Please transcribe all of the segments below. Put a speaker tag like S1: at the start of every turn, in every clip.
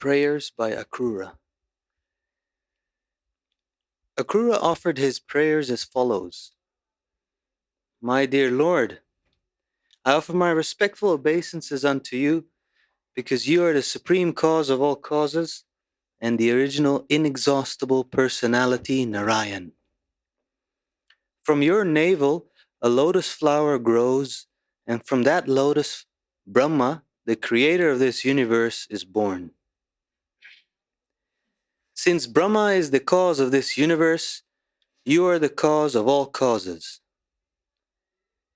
S1: Prayers by Akrura. Akrura offered his prayers as follows. My dear Lord, I offer my respectful obeisances unto you, because you are the supreme cause of all causes and the original inexhaustible personality Narayan. From your navel a lotus flower grows, and from that lotus Brahma, the creator of this universe, is born. Since Brahma is the cause of this universe, you are the cause of all causes.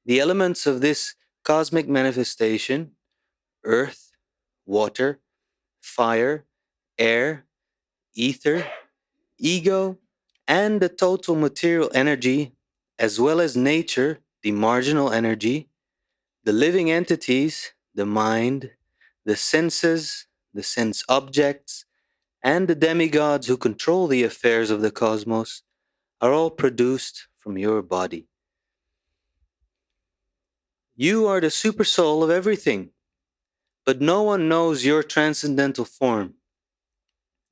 S1: The elements of this cosmic manifestation, earth, water, fire, air, ether, ego, and the total material energy, as well as nature, the marginal energy, the living entities, the mind, the senses, the sense objects, and the demigods who control the affairs of the cosmos, are all produced from your body. You are the supersoul of everything, but no one knows your transcendental form.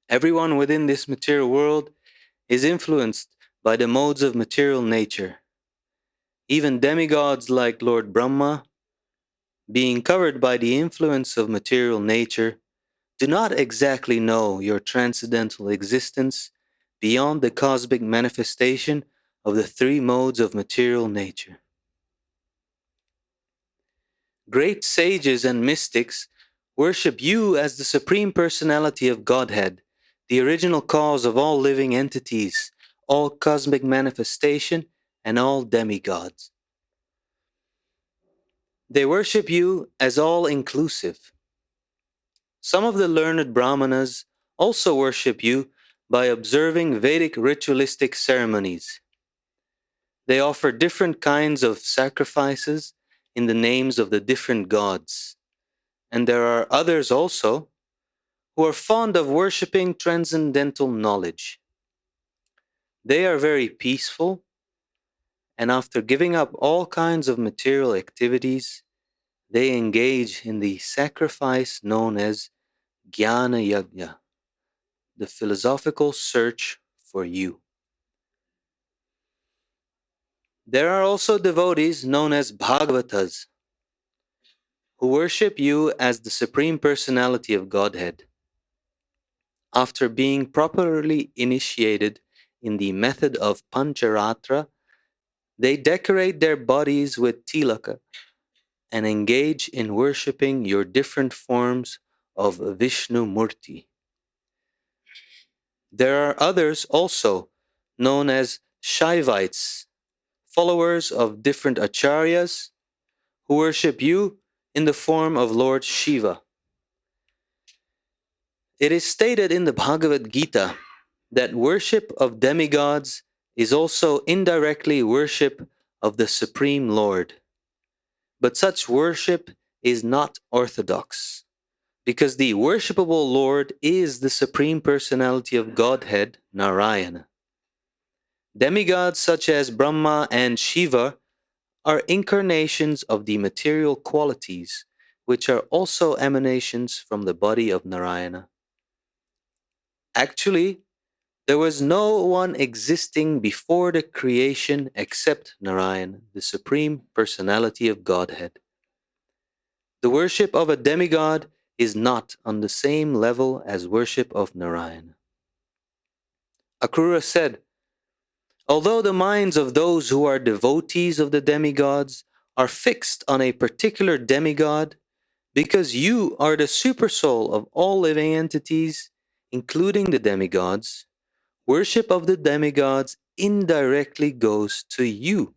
S1: Everyone within this material world is influenced by the modes of material nature. Even demigods like Lord Brahma, being covered by the influence of material nature, do not exactly know your transcendental existence beyond the cosmic manifestation of the three modes of material nature. Great sages and mystics worship you as the Supreme Personality of Godhead, the original cause of all living entities, all cosmic manifestation, and all demigods. They worship you as all-inclusive. Some of the learned Brahmanas also worship you by observing Vedic ritualistic ceremonies. They offer different kinds of sacrifices in the names of the different gods. And there are others also who are fond of worshipping transcendental knowledge. They are very peaceful, and after giving up all kinds of material activities, they engage in the sacrifice known as Jnana Yajna, the philosophical search for you. There are also devotees known as Bhagavatas, who worship you as the Supreme Personality of Godhead. After being properly initiated in the method of Pancharatra, they decorate their bodies with tilaka and engage in worshipping your different forms of Vishnu Murti. There are others also known as Shaivites, followers of different acharyas, who worship you in the form of Lord Shiva. It is stated in the Bhagavad-Gita that worship of demigods is also indirectly worship of the Supreme Lord. But such worship is not orthodox, because the worshipable Lord is the Supreme Personality of Godhead, Narayana. Demigods such as Brahma and Shiva are incarnations of the material qualities, which are also emanations from the body of Narayana. Actually, there was no one existing before the creation except Narayan, the Supreme Personality of Godhead. The worship of a demigod is not on the same level as worship of Narayan. Akrura said, although the minds of those who are devotees of the demigods are fixed on a particular demigod, because you are the supersoul of all living entities, including the demigods, worship of the demigods indirectly goes to you.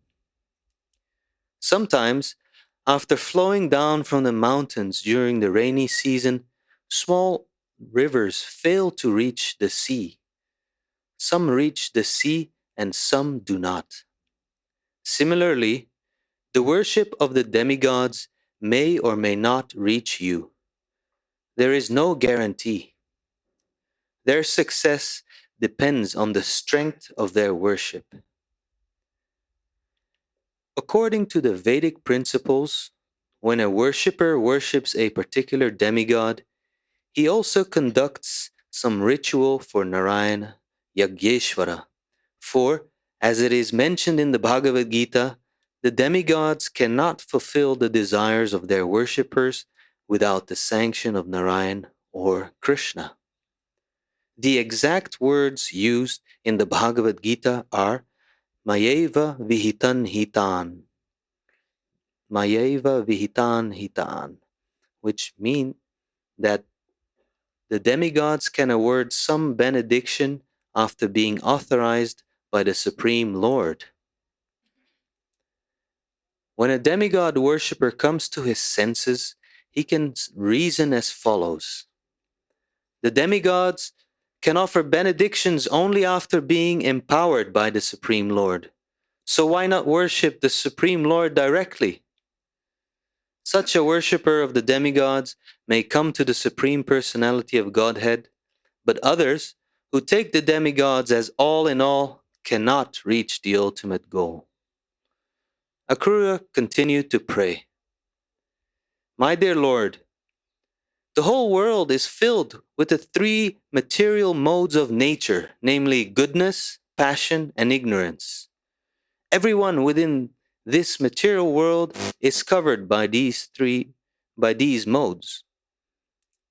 S1: Sometimes, after flowing down from the mountains during the rainy season, small rivers fail to reach the sea. Some reach the sea and some do not. Similarly, the worship of the demigods may or may not reach you. There is no guarantee. Their success depends on the strength of their worship. According to the Vedic principles, when a worshipper worships a particular demigod, He also conducts some ritual for Narayana Yajneshwara. For, as it is mentioned in the Bhagavad-Gita, the demigods cannot fulfill the desires of their worshippers without the sanction of Narayan or Krishna. The exact words used in the Bhagavad-Gita are Mayeva Vihitan Hitan, Mayeva Vihitan Hitan, which mean that the demigods can award some benediction after being authorized by the Supreme Lord. When a demigod worshipper comes to his senses, he can reason as follows. The demigods can offer benedictions only after being empowered by the Supreme Lord. So why not worship the Supreme Lord directly? Such a worshipper of the demigods may come to the Supreme Personality of Godhead, but others, who take the demigods as all in all, cannot reach the ultimate goal. Akrura continued to pray. My dear Lord, the whole world is filled with the three material modes of nature, namely goodness, passion, and ignorance. Everyone within this material world is covered by these modes,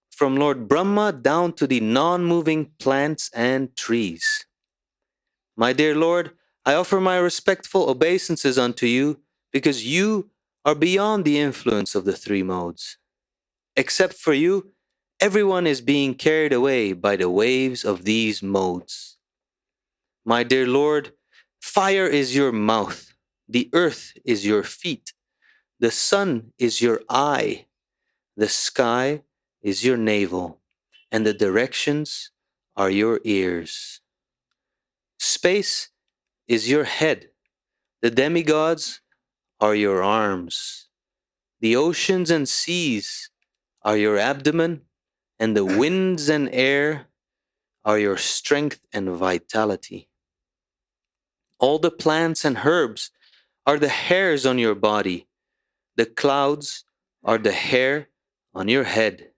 S1: from Lord Brahma down to the non-moving plants and trees. My dear Lord, I offer my respectful obeisances unto you, because you are beyond the influence of the three modes. Except for you, everyone is being carried away by the waves of these modes. My dear Lord, fire is your mouth, the earth is your feet, the sun is your eye, the sky is your navel, and the directions are your ears. Space is your head, the demigods are your arms, the oceans and seas are your abdomen, and the winds and air are your strength and vitality. All the plants and herbs are the hairs on your body. The clouds are the hair on your head.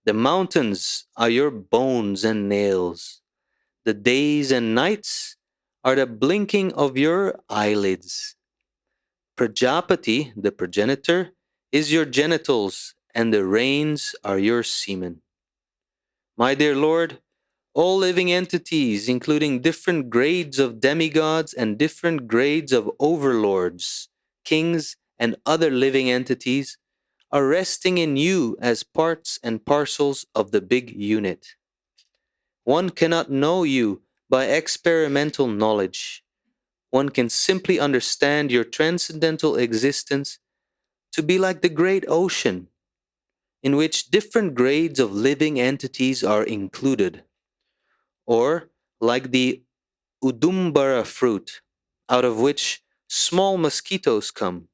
S1: The mountains are your bones and nails. The days and nights are the blinking of your eyelids. Prajapati, the progenitor, is your genitals, and the rains are your semen. My dear Lord, all living entities, including different grades of demigods and different grades of overlords, kings, and other living entities, are resting in you as parts and parcels of the big unit. One cannot know you by experimental knowledge. One can simply understand your transcendental existence to be like the great ocean, in which different grades of living entities are included, or like the udumbara fruit, out of which small mosquitoes come.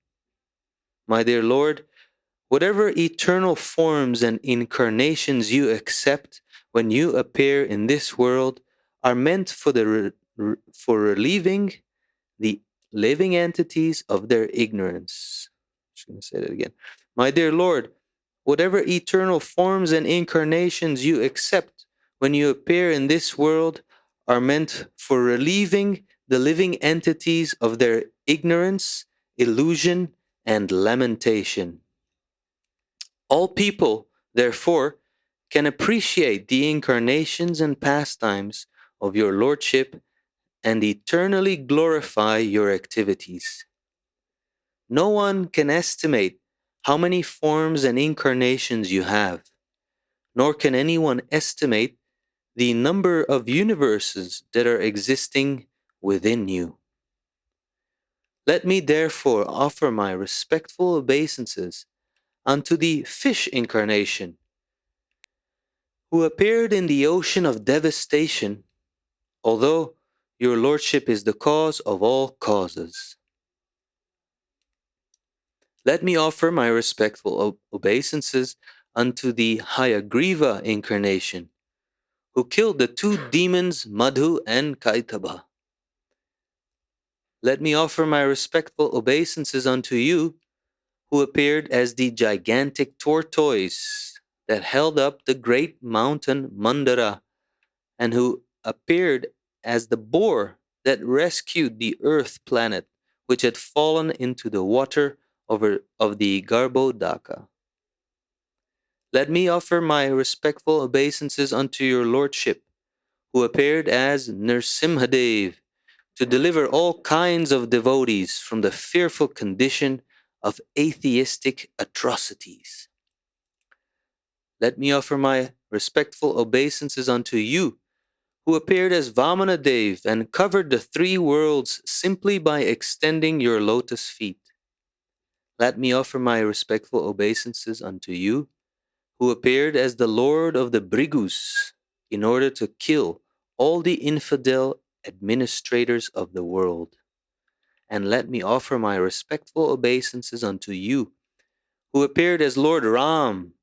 S1: My dear Lord, whatever eternal forms and incarnations you accept when you appear in this world are meant for for relieving the living entities of their ignorance. I'm just going to say that again. My dear Lord, whatever eternal forms and incarnations you accept when you appear in this world are meant for relieving the living entities of their ignorance, illusion, and lamentation. All people, therefore, can appreciate the incarnations and pastimes of your Lordship and eternally glorify your activities. No one can estimate how many forms and incarnations you have, nor can anyone estimate the number of universes that are existing within you. Let me therefore offer my respectful obeisances unto the fish incarnation, who appeared in the ocean of devastation, although your Lordship is the cause of all causes. Let me offer my respectful obeisances unto the Hayagriva incarnation, who killed the two demons Madhu and Kaitaba. Let me offer my respectful obeisances unto you, who appeared as the gigantic tortoise, that held up the great mountain Mandara, and who appeared as the boar that rescued the earth planet, which had fallen into the water of the Garbhodaka. Let me offer my respectful obeisances unto your lordship, who appeared as Nrsimhadev, to deliver all kinds of devotees from the fearful condition of atheistic atrocities. Let me offer my respectful obeisances unto you, who appeared as Vamanadev and covered the three worlds simply by extending your lotus feet. Let me offer my respectful obeisances unto you, who appeared as the Lord of the Brigus in order to kill all the infidel administrators of the world. And let me offer my respectful obeisances unto you, who appeared as Lord Ram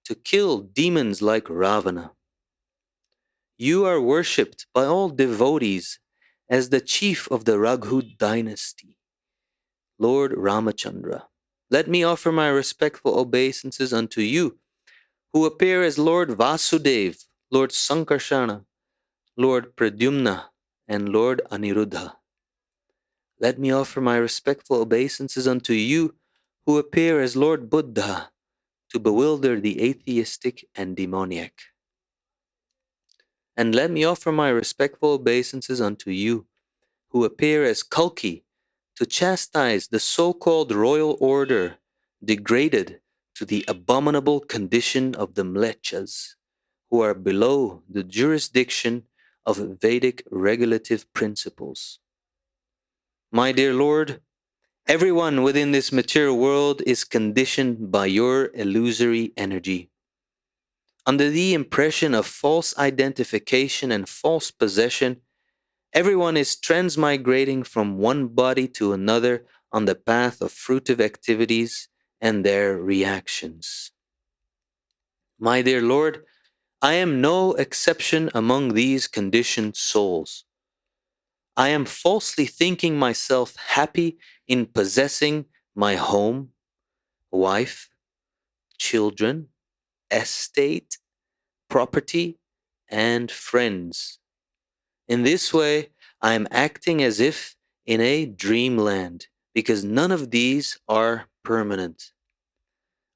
S1: to kill demons like Ravana. You are worshipped by all devotees as the chief of the Raghud dynasty, Lord Ramachandra. Let me offer my respectful obeisances unto you, who appear as Lord Vasudev, Lord Sankarsana, Lord Pradyumna, and Lord Aniruddha. Let me offer my respectful obeisances unto you, who appear as Lord Buddha, to bewilder the atheistic and demoniac. And let me offer my respectful obeisances unto you, who appear as Kalki, to chastise the so-called royal order degraded to the abominable condition of the mlechas, who are below the jurisdiction of Vedic regulative principles. My dear Lord, everyone within this material world is conditioned by your illusory energy. Under the impression of false identification and false possession, everyone is transmigrating from one body to another on the path of fruitive activities and their reactions. My dear Lord, I am no exception among these conditioned souls. I am falsely thinking myself happy in possessing my home, wife, children, estate, property, and friends. In this way, I am acting as if in a dreamland, because none of these are permanent.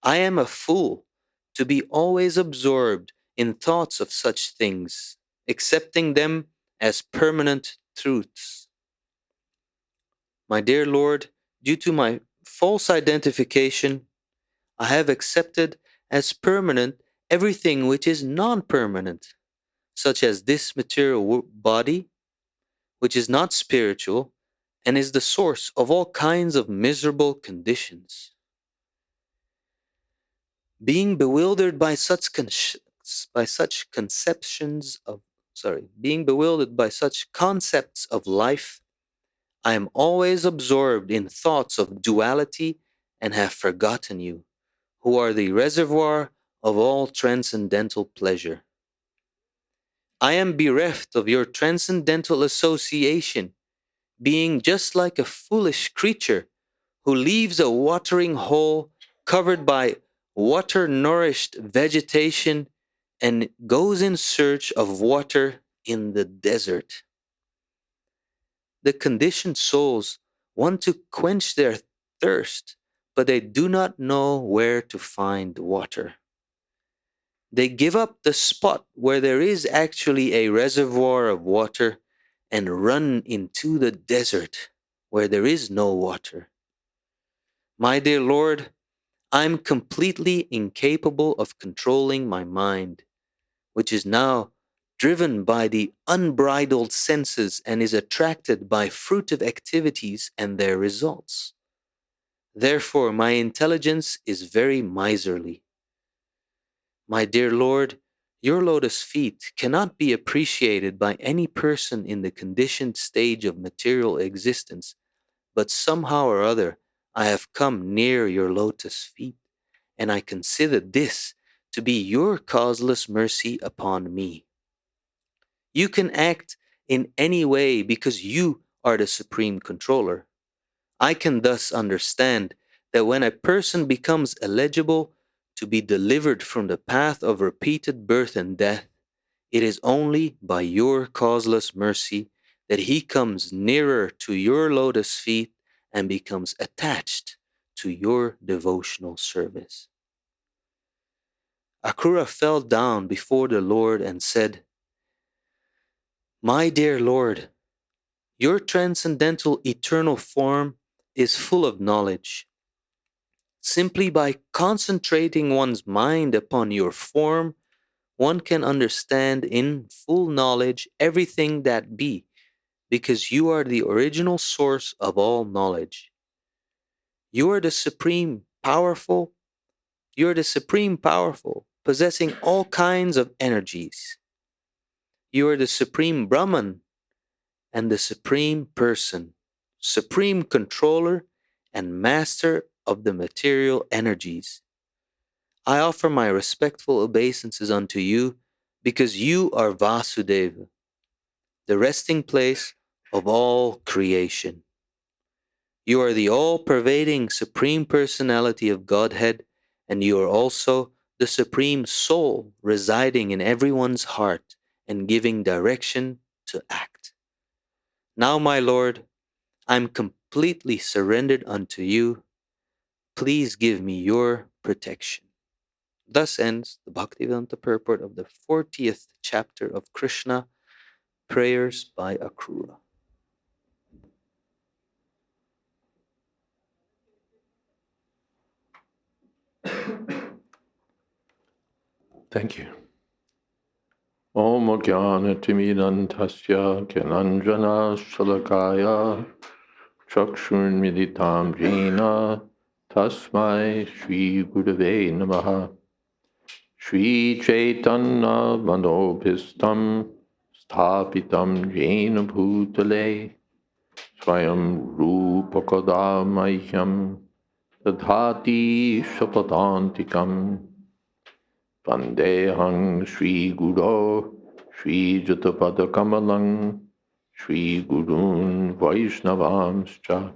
S1: I am a fool to be always absorbed in thoughts of such things, accepting them as permanent truths. My dear Lord, due to my false identification, I have accepted as permanent everything which is non-permanent, such as this material body, which is not spiritual and is the source of all kinds of miserable conditions. Being bewildered by such being bewildered by such concepts of life, I am always absorbed in thoughts of duality and have forgotten you, who are the reservoir of all transcendental pleasure. I am bereft of your transcendental association, being just like a foolish creature who leaves a watering hole covered by water-nourished vegetation and goes in search of water in the desert. The conditioned souls want to quench their thirst, but they do not know where to find water. They give up the spot where there is actually a reservoir of water and run into the desert where there is no water. My dear Lord, I am completely incapable of controlling my mind, which is now driven by the unbridled senses and is attracted by fruitive activities and their results. Therefore, my intelligence is very miserly. My dear Lord, your lotus feet cannot be appreciated by any person in the conditioned stage of material existence, but somehow or other I have come near your lotus feet, and I consider this to be your causeless mercy upon me. You can act in any way because you are the supreme controller. I can thus understand that when a person becomes eligible to be delivered from the path of repeated birth and death, it is only by your causeless mercy that he comes nearer to your lotus feet and becomes attached to your devotional service. Akrura fell down before the Lord and said, "My dear Lord, your transcendental eternal form is full of knowledge. Simply by concentrating one's mind upon your form, one can understand in full knowledge everything that be, because you are the original source of all knowledge. You are the supreme powerful, possessing all kinds of energies. You are the supreme Brahman and the supreme person, supreme controller and master of the material energies. I offer my respectful obeisances unto you because you are Vasudeva, the resting place of all creation. You are the all-pervading Supreme Personality of Godhead, and you are also the Supreme Soul residing in everyone's heart and giving direction to act. Now, my Lord, I'm completely surrendered unto you. Please give me your protection." Thus ends the Bhaktivedanta purport of the 40th chapter of Krishna, Prayers by Akrura.
S2: Thank you. Om Jnana Timidantasya Gyananjana Shalakaya Chakshun Militam Jena Tasmai Shri Gurave Namaha Shri Chaitanya Manobhistam Sthapitam Jena Bhutale Swayam Rupakadamahyam Tadhati Shapadantikam Vandehang Shri Guru Shri Jatapada Kamalang Shri Gurun Vaishnavamscha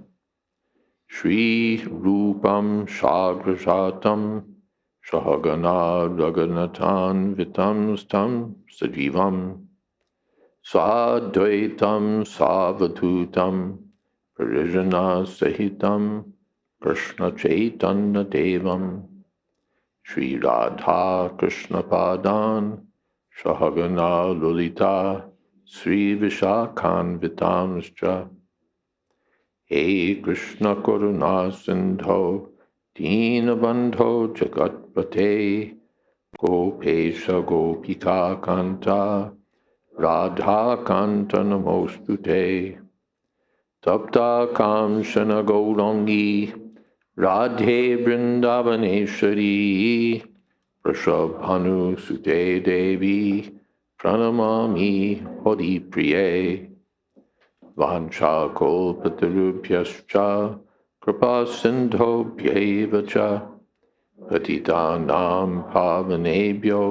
S2: Shri Rupam Shagrajatam Shahagana Raganatan Vitam Stam Sajivam Sadvaitam Savatutam Parijana Sahitam Krishna Chaitanya Devam Shri Radha Krishna Padan Shahagana Lulita Sri Vishakhan Vitamscha He Krishna Karuna Sindho Dinabandho Jagatpate Gopesha Gopika Kanta Radha Kanta Namostute Tapta Kamshana Gaurangi Radhe Vrindavaneshwari Prashabhanu Sute Devi Pranamami Hori Priye Vancha Kolpatarubhyascha Kripa Sindho Bhyevacha Patitanam Pavanebhyo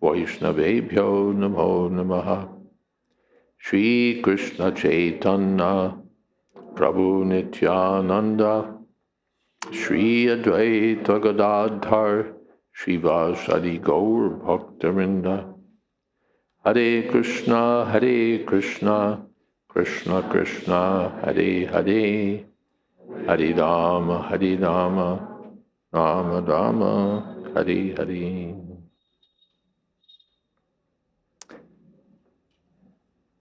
S2: Vaishnavebhyo Namo Namaha Shri Krishna Chaitanya Prabhu Nityananda Shri Advaita Gadadhar Shivasadi Gaur Bhaktarinda Hare Krishna Krishna Krishna Hare Hare Hare Rama Rama Rama Hare Hare.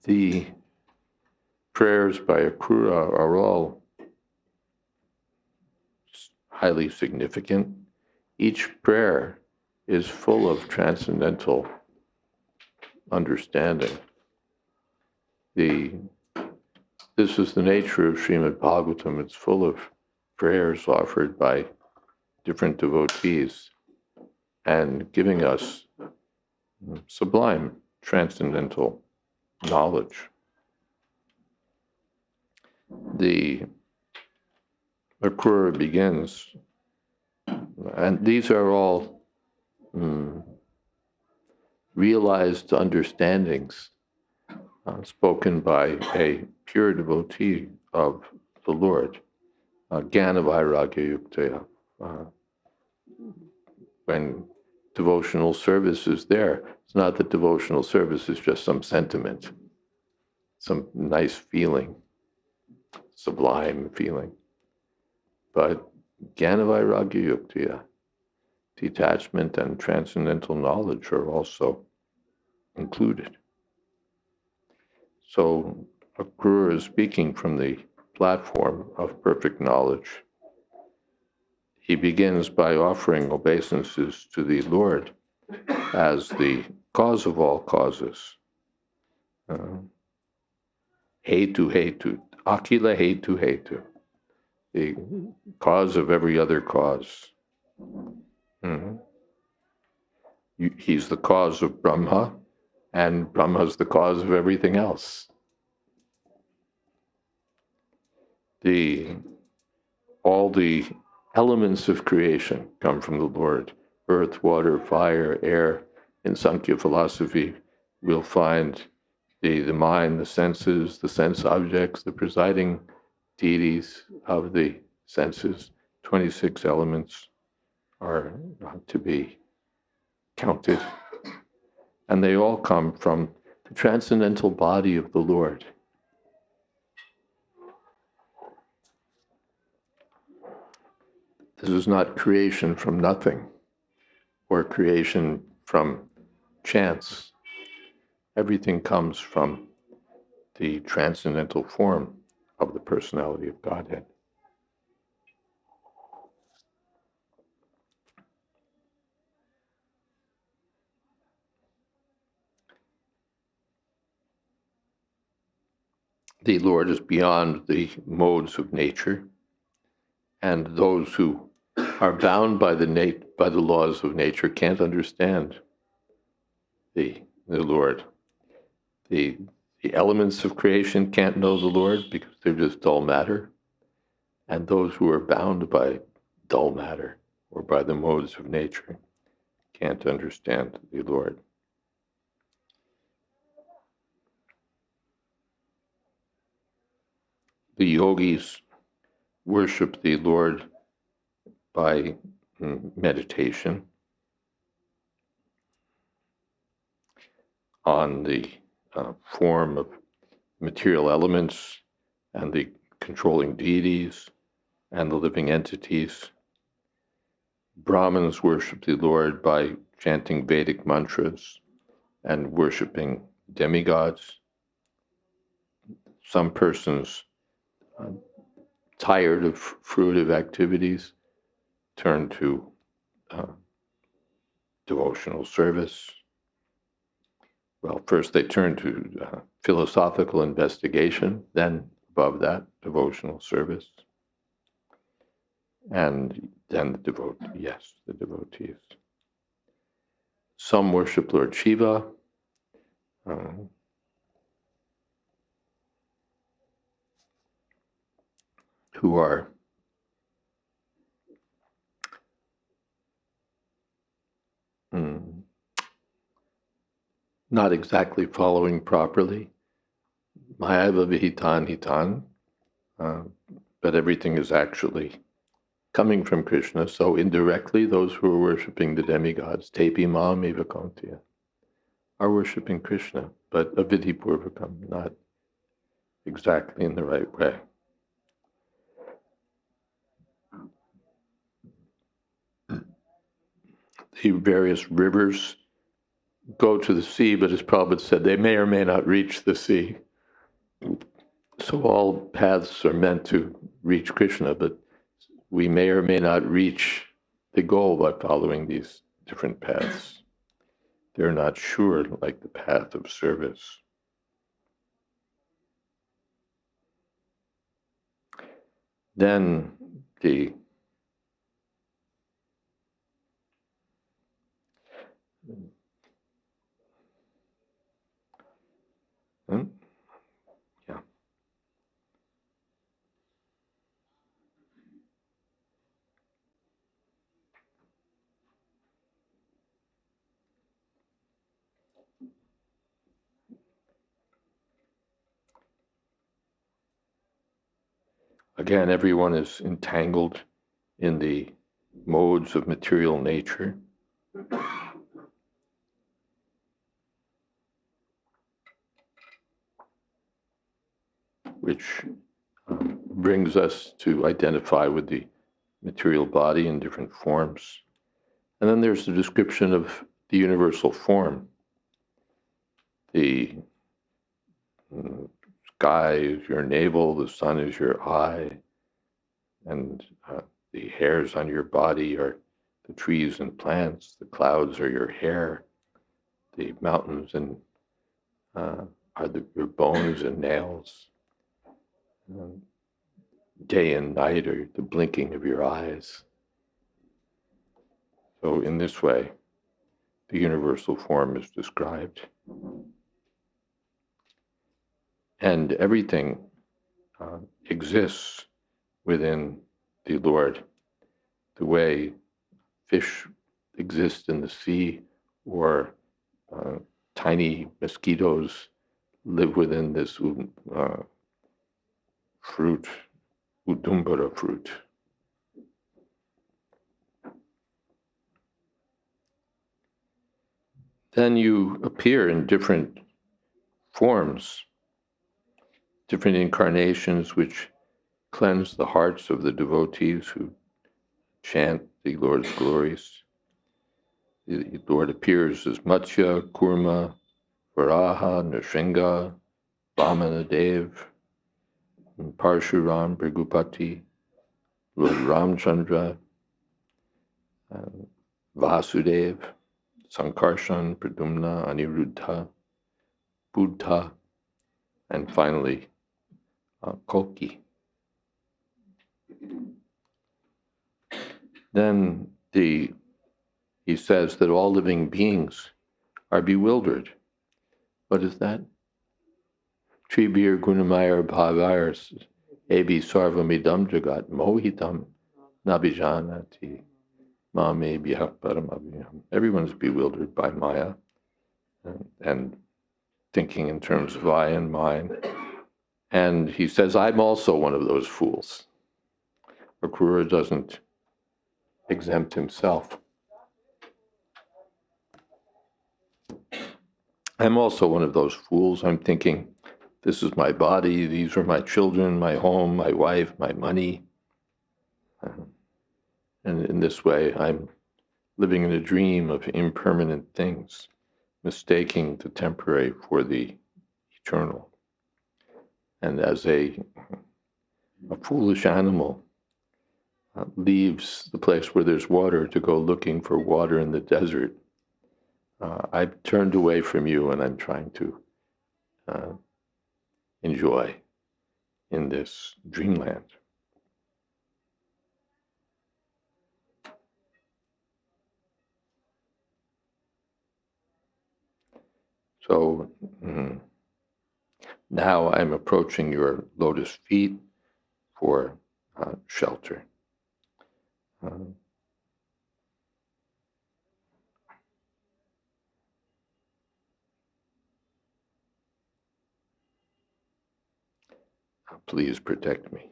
S2: The prayers by Akrura are all highly significant. Each prayer is full of transcendental understanding. This is the nature of Srimad Bhagavatam. It's full of prayers offered by different devotees and giving us sublime transcendental knowledge. The Akrura begins, and these are all realized understandings spoken by a pure devotee of the Lord, Jnana Vairagya Yuktaya. when devotional service is there. It's not that devotional service is just some sentiment, some nice feeling, sublime feeling. But Jnana Vairagya Yuktiya, detachment and transcendental knowledge are also included. So a guru is speaking from the platform of perfect knowledge. He begins by offering obeisances to the Lord as the cause of all causes. Hetu hetu, akila hetu hetu, the cause of every other cause. He's the cause of Brahma, and Brahma's the cause of everything else. All the elements of creation come from the Lord. Earth, water, fire, air. In Sankhya philosophy, we'll find the mind, the senses, the sense objects, the presiding deities of the senses. 26 elements are to be counted. And they all come from the transcendental body of the Lord. This is not creation from nothing or creation from chance. Everything comes from the transcendental form of the personality of Godhead. The Lord is beyond the modes of nature, and those who are bound by the laws of nature can't understand the Lord. The elements of creation can't know the Lord because they're just dull matter, and those who are bound by dull matter or by the modes of nature can't understand the Lord. The yogis worship the Lord by meditation on the form of material elements and the controlling deities and the living entities. Brahmins worship the Lord by chanting Vedic mantras and worshiping demigods. Some persons, tired of fruitive activities, turn to devotional service. Well, first they turn to philosophical investigation, then above that, devotional service. And then the devotees. Some worship Lord Shiva. Who are not exactly following properly. Mayava vihitan hitan, but everything is actually coming from Krishna. So indirectly, those who are worshiping the demigods, tepi mam eva kontiya, are worshiping Krishna, but avidhipurvakam, not exactly in the right way. The various rivers go to the sea, but as Prabhupada said, they may or may not reach the sea. So all paths are meant to reach Krishna, but we may or may not reach the goal by following these different paths. They're not sure, like the path of service. Then the again, everyone is entangled in the modes of material nature, which brings us to identify with the material body in different forms. And then there's the description of the universal form. The sky is your navel, the sun is your eye, and the hairs on your body are the trees and plants, the clouds are your hair, the mountains and are your bones and nails. Day and night are the blinking of your eyes. So in this way, the universal form is described. And everything exists within the Lord, the way fish exist in the sea, or tiny mosquitoes live within this fruit, udumbara fruit. Then you appear in different forms, different incarnations which cleanse the hearts of the devotees who chant the Lord's glories. The Lord appears as Matsya, Kurma, Varaha, Nrsinga, Vamana Dev, Parshuram, Brigupati, Lord Ramchandra, Vasudev, Sankarshan, Pradumna, Aniruddha, Buddha, and finally Kalki. Then he says that all living beings are bewildered. What is that? Tribir Gunamayar Bhavars Ebi Sarvamidam Jagat Mohitam Nabijanati Mame Bhyaparamabhyam. Everyone's bewildered by Maya and thinking in terms of I and mine. And he says, I'm also one of those fools. Akrura doesn't exempt himself. I'm also one of those fools. I'm thinking, this is my body, these are my children, my home, my wife, my money. And in this way, I'm living in a dream of impermanent things, mistaking the temporary for the eternal. And as a foolish animal leaves the place where there's water to go looking for water in the desert, I've turned away from you and I'm trying to enjoy in this dreamland. So now I'm approaching your lotus feet for shelter. Please protect me.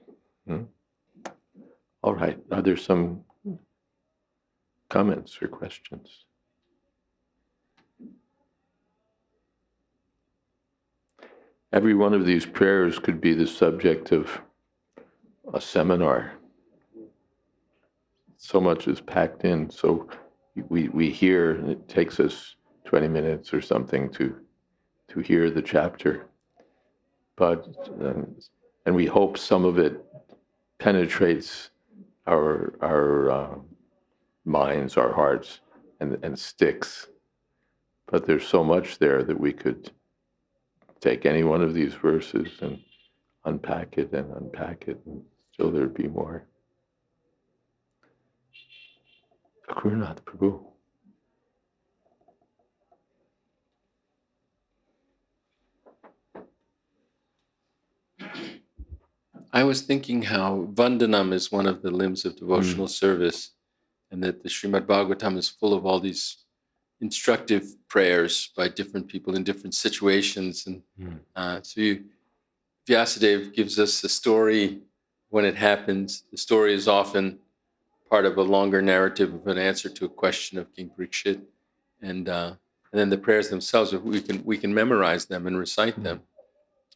S2: All right, are there some comments or questions? Every one of these prayers could be the subject of a seminar. So much is packed in, so we hear, and it takes us 20 minutes or something to hear the chapter. But, and we hope some of it penetrates our minds, our hearts, and sticks. But there's so much there that we could take any one of these verses and unpack it, and still there'd be more. Akrurnath Prabhu.
S3: I was thinking how Vandanam is one of the limbs of devotional service, and that the Srimad Bhagavatam is full of all these instructive prayers by different people in different situations. And Vyasadeva gives us a story when it happens. The story is often part of a longer narrative of an answer to a question of King Parikshit, and then the prayers themselves, we can memorize them and recite them,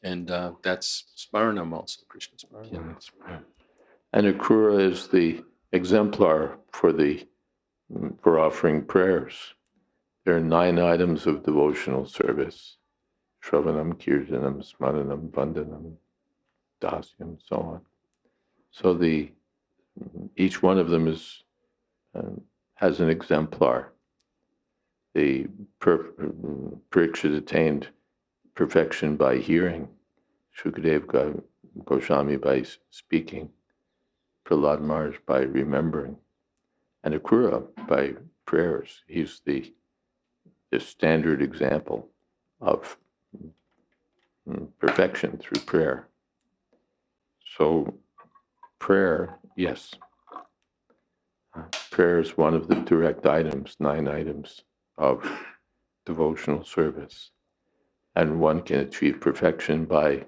S3: and that's Smaranam also, Krishna Smaranam.
S2: Yeah, that's right. And Akrura is the exemplar for offering prayers. There are 9 items of devotional service: Shravanam, Kirtanam, Smaranam, Vandanam, Dasyam, so on. So each one of them has an exemplar. The Parikshit attained perfection by hearing, Shukadev Goswami by speaking, Prahlad Maharaj by remembering, and Akrura by prayers. He's the standard example of perfection through prayer. So prayer, yes. Prayer is one of the direct items, 9 items of devotional service. And one can achieve perfection by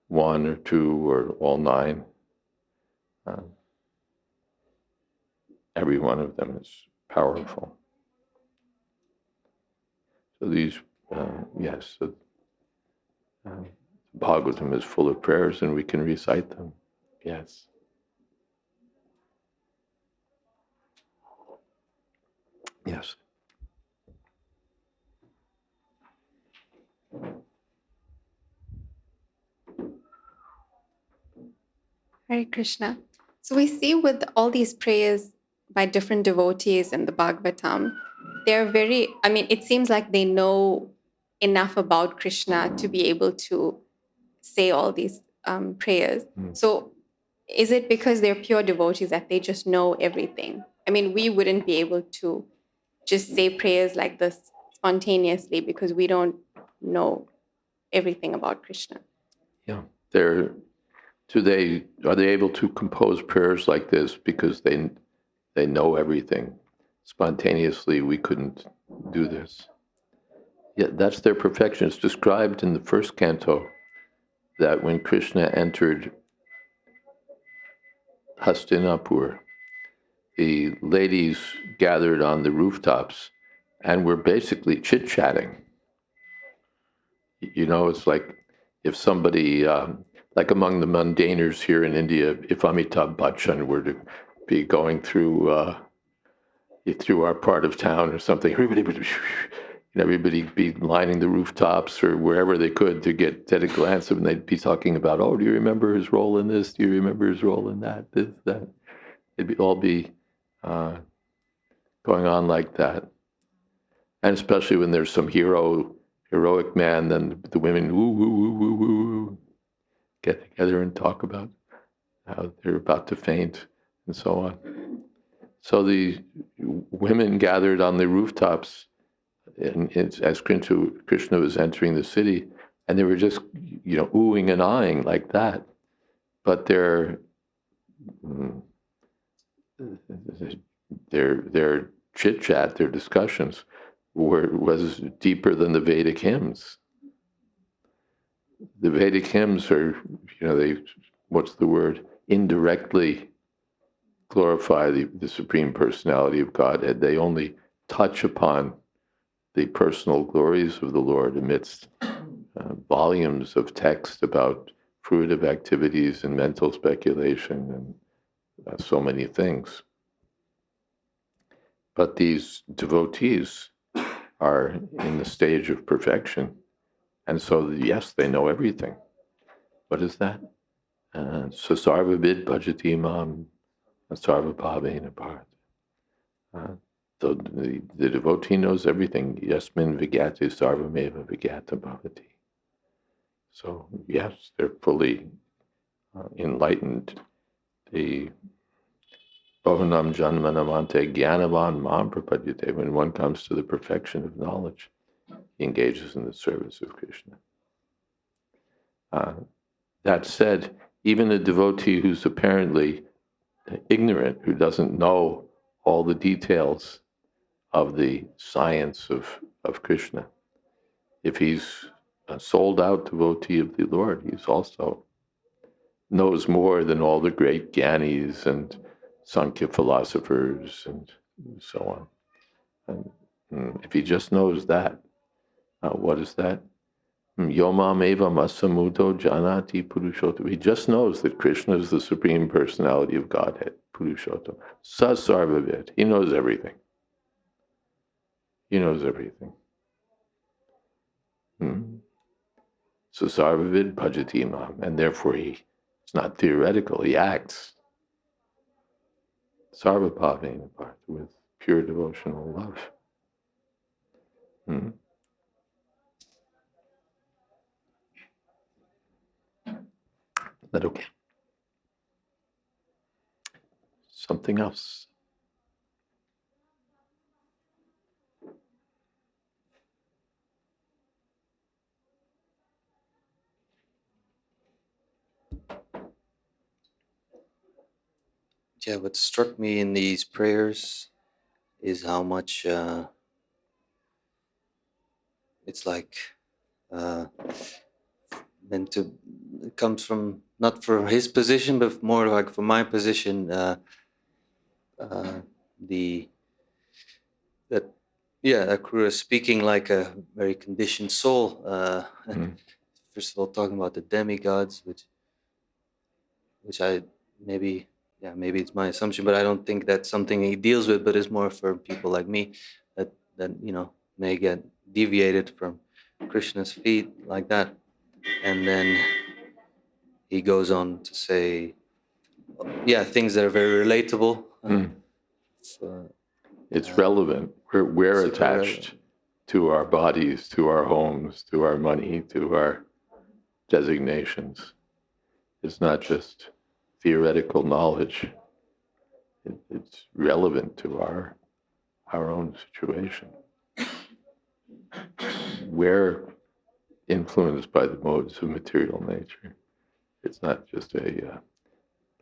S2: 1 or 2 or all 9. Every one of them is powerful. So these, yes, Bhagavatam is full of prayers and we can recite them. Yes. Yes.
S4: Hare Krishna. So we see with all these prayers by different devotees in the Bhagavatam, they're very, it seems like they know enough about Krishna to be able to say all these prayers. So is it because they're pure devotees that they just know everything? We wouldn't be able to just say prayers like this spontaneously because we don't know everything about Krishna.
S2: Yeah. Are they able to compose prayers like this because they know everything? Spontaneously, we couldn't do this. Yeah, that's their perfection. It's described in the first canto that when Krishna entered Hastinapur, the ladies gathered on the rooftops and were basically chit-chatting. It's like if somebody, like among the mundaners here in India, if Amitabh Bachchan were to be going through our part of town or something, everybody'd be lining the rooftops or wherever they could to get a glance of him. They'd be talking about, oh, do you remember his role in this? Do you remember his role in that? This, that. It'd all be going on like that. And especially when there's some heroic man, then the women woo, woo, woo, woo, woo, get together and talk about how they're about to faint and so on. So the women gathered on the rooftops and as Krishna was entering the city, and they were just, oohing and ahhing like that. But their chit-chat, their discussions was deeper than the Vedic hymns. The Vedic hymns are, indirectly glorify the Supreme Personality of Godhead. They only touch upon the personal glories of the Lord amidst volumes of text about fruitive activities and mental speculation and so many things. But these devotees are in the stage of perfection. And so, yes, they know everything. What is that? Sasarva vid bhajati mam sarva bhavena bharat. So the devotee knows everything. Yasmin vigati sarvameva vigata bhavati. So, yes, they're fully enlightened. The Bhavanam Janmanamante Gyanavan Mam Prapadyate. When one comes to the perfection of knowledge, he engages in the service of Krishna. That said, even a devotee who's apparently ignorant, who doesn't know all the details of the science of Krishna, if he's a sold-out devotee of the Lord, he's also knows more than all the great Gyanis and Sankhya philosophers and so on. And if he just knows that, what is that? Yomam eva masamuto janati purushottam. He just knows that Krishna is the Supreme Personality of Godhead, Purushottam. Sa sarvavid. He knows everything. He knows everything. So sarvavid bhajati mam. And therefore it's not theoretical, he acts. Sarvabhavena part, with pure devotional love. Is that okay? Something else?
S1: Yeah, what struck me in these prayers is how much it's like meant to. It comes from not from his position, but more like from my position. Akrura is speaking like a very conditioned soul. First of all, talking about the demigods, which I maybe it's my assumption, but I don't think that's something he deals with. But it's more for people like me that may get deviated from Krishna's feet like that. And then he goes on to say, things that are very relatable.
S2: It's relevant. We're attached to our bodies, to our homes, to our money, to our designations. It's not just theoretical knowledge. It's relevant to our own situation. We're influenced by the modes of material nature. It's not just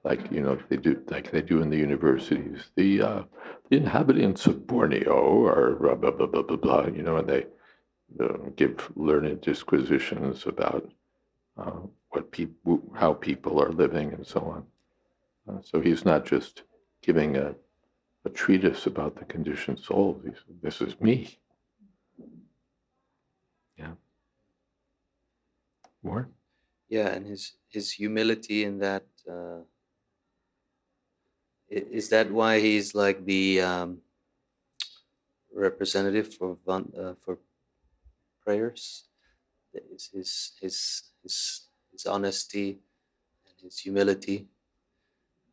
S2: like they do in the universities. The inhabitants of Borneo are blah blah blah blah blah blah. And they give learned disquisitions about how people are living and so on. So he's not just giving a treatise about the conditioned soul. This is me. Yeah. More?
S1: Yeah, and his humility in that. Is that why he's like the representative for prayers? Is his honesty and his humility.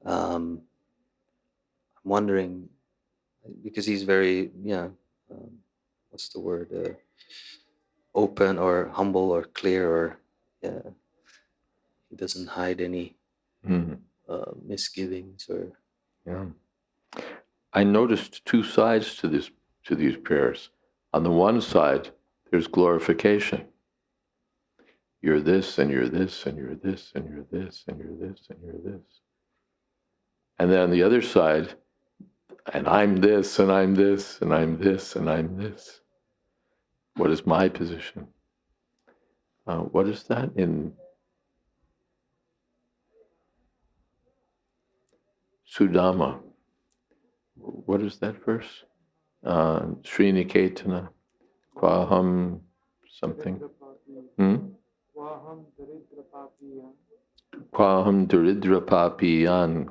S1: I'm wondering, because he's very what's the word? Open or humble or clear, or he doesn't hide any misgivings or.
S2: Yeah, I noticed two sides to these prayers. On the one side, there's glorification. You're this, and you're this, and you're this, and you're this, and you're this, and you're this. And then on the other side, and I'm this, and I'm this, and I'm this, and I'm this. What is my position? What is that in Sudama? What is that verse? Sriniketana, Kwaham something. Kwaham Daridra Papiyan.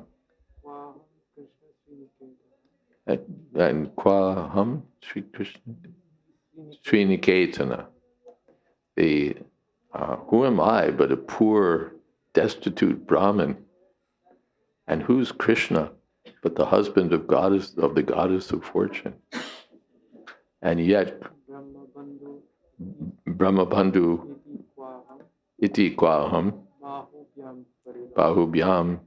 S2: And Kwaham Sri Krishna Sriniketana. Who am I but a poor, destitute Brahmin? And who's Krishna but the husband of the goddess of fortune? And yet, Brahmabandhu iti kwaham bahubhyam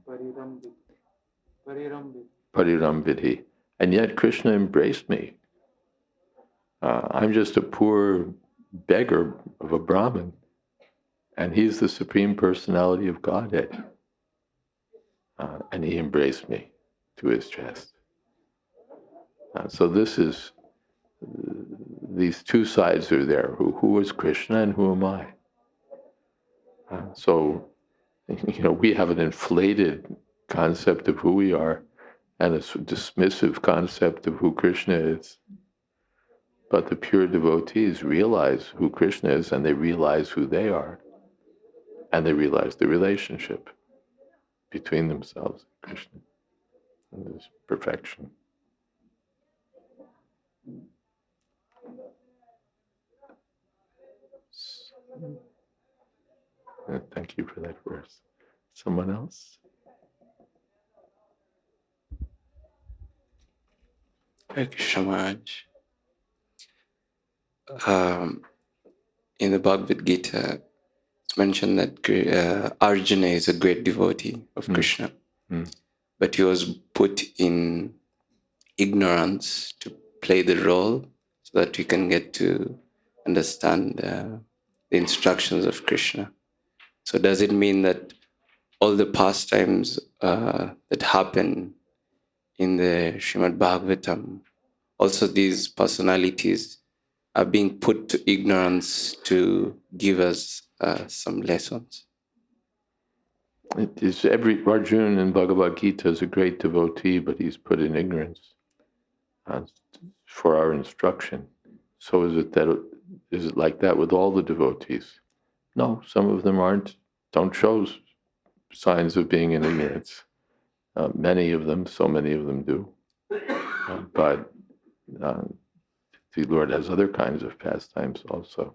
S2: parirambidhi. And yet Krishna embraced me. I'm just a poor beggar of a Brahmin, and he's the Supreme Personality of Godhead. And he embraced me to his chest. So these two sides are there. Who is Krishna and who am I? So we have an inflated concept of who we are, and a dismissive concept of who Krishna is. But the pure devotees realize who Krishna is, and they realize who they are, and they realize the relationship between themselves and Krishna, and this perfection. Thank you for that verse. Someone else?
S5: Hare Krishna Maharaj. In the Bhagavad-Gita, it's mentioned that Arjuna is a great devotee of Krishna, but he was put in ignorance to play the role so that we can get to understand the instructions of Krishna. So does it mean that all the pastimes that happen in the Srimad Bhagavatam, also these personalities are being put to ignorance to give us some lessons?
S2: It is Arjuna in Bhagavad-Gita is a great devotee, but he's put in ignorance for our instruction. So is it like that with all the devotees? No, some of them don't show signs of being in ignorance. Many of them do. But the Lord has other kinds of pastimes also.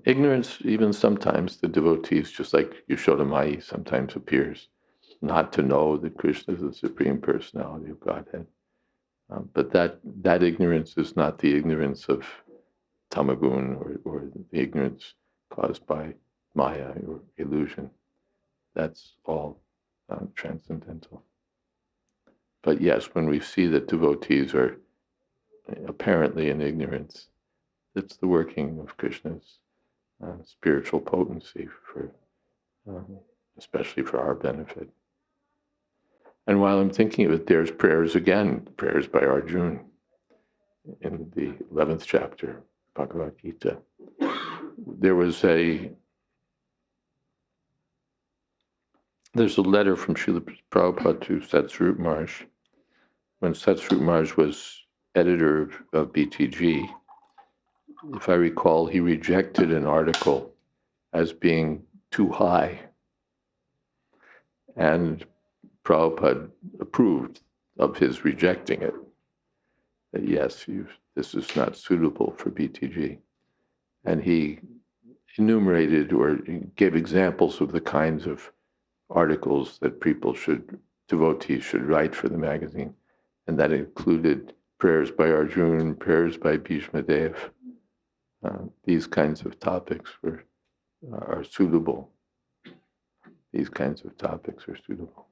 S2: Ignorance, even sometimes the devotees, just like Yashodamai, sometimes appears not to know that Krishna is the Supreme Personality of Godhead. But that ignorance is not the ignorance of tamagun or the ignorance caused by maya or illusion. That's all transcendental. But yes, when we see that devotees are apparently in ignorance, it's the working of Krishna's spiritual potency for, especially for our benefit. And while I'm thinking of it, there's prayers by Arjuna in the 11th chapter, Bhagavad-Gita. There's a letter from Srila Prabhupada to Satsvarup Maharaj. When Satsvarup Maharaj was editor of BTG, if I recall, he rejected an article as being too high. And Prabhupada approved of his rejecting it. That yes, this is not suitable for BTG. And he enumerated or gave examples of the kinds of articles that devotees should write for the magazine. And that included prayers by Arjuna, prayers by Bhishma Dev. These kinds of topics are suitable. These kinds of topics are suitable,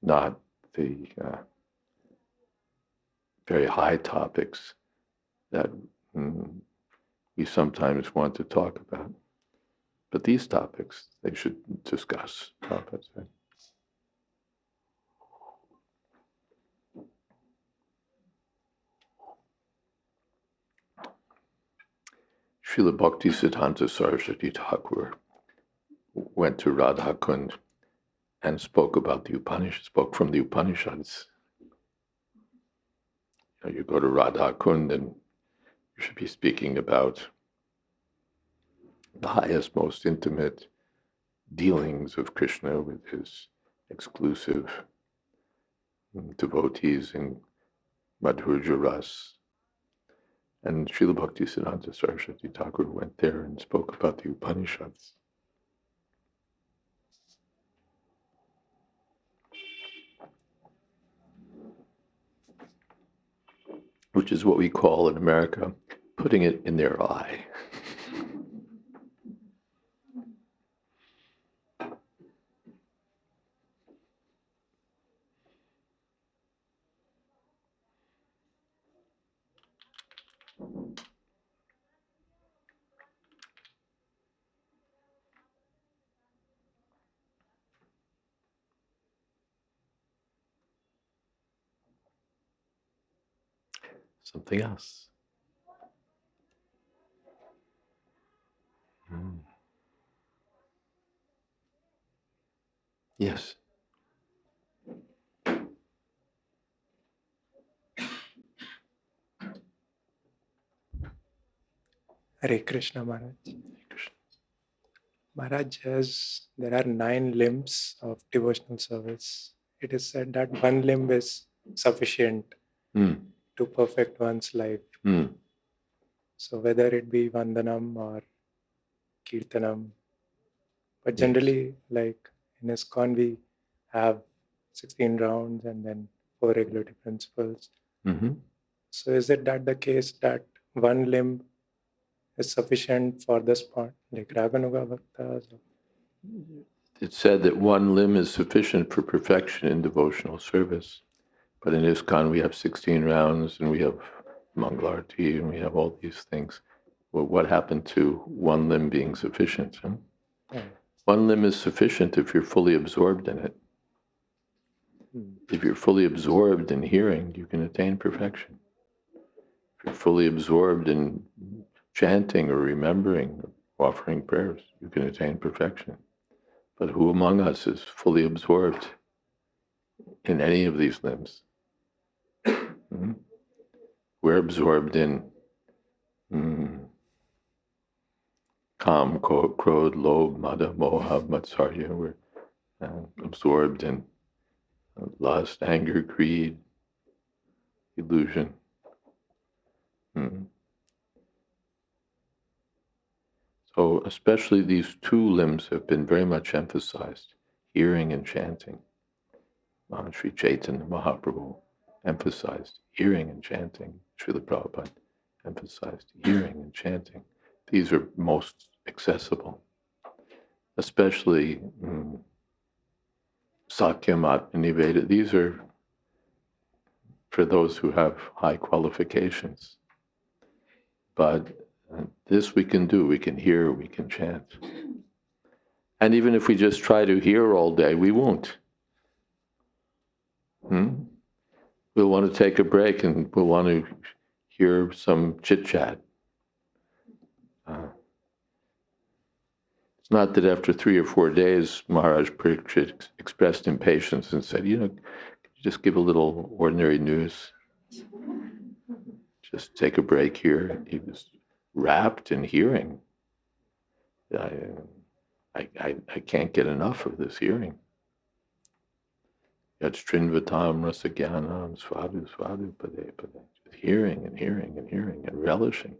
S2: not the very high topics that we sometimes want to talk about. But these topics, they should discuss. Prabhupada said. Srila Bhaktisiddhanta Saraswati Thakur went to Radha Kund and spoke from the Upanishads. You go to Radha Kund and you should be speaking about the highest, most intimate dealings of Krishna with his exclusive devotees in Madhurya Ras. And Srila Bhaktisiddhanta Saraswati Thakur went there and spoke about the Upanishads. Which is what we call in America, putting it in their eye. Something else. Yes.
S6: Hare Krishna Maharaj. Maharaj, there are 9 limbs of devotional service. It is said that one limb is sufficient to perfect one's life. So whether it be Vandanam or Kirtanam, but generally, like in ISKCON, we have 16 rounds and then 4 regulative principles. So is it that the case that one limb is sufficient for the spot, like Raganuga Bhaktas?
S2: It's said that one limb is sufficient for perfection in devotional service. But in ISKCON, we have 16 rounds, and we have Mangalarti, and we have all these things. Well, what happened to one limb being sufficient? One limb is sufficient if you're fully absorbed in it. If you're fully absorbed in hearing, you can attain perfection. If you're fully absorbed in chanting or remembering or offering prayers, you can attain perfection. But who among us is fully absorbed in any of these limbs? We're absorbed in Kam, Krodh, Lobh, Mada, Moha, Matsarya. We're absorbed in lust, anger, greed, illusion. So especially these 2 limbs have been very much emphasized, hearing and chanting. Sri Chaitanya Mahaprabhu emphasized hearing and chanting. Srila Prabhupada emphasized hearing and chanting. These are most accessible, especially Sakyamat and Niveda. These are for those who have high qualifications. But this we can do. We can hear, we can chant. And even if we just try to hear all day, we won't. We'll want to take a break and we'll want to hear some chit-chat. It's not that after 3 or 4 days, Maharaj Parikshit expressed impatience and said, could you just give a little ordinary news? Just take a break here. He was wrapped in hearing. I can't get enough of this hearing. Yatstrinvatam rasagyanam svadu svadu pade pade. Hearing and hearing and hearing and relishing.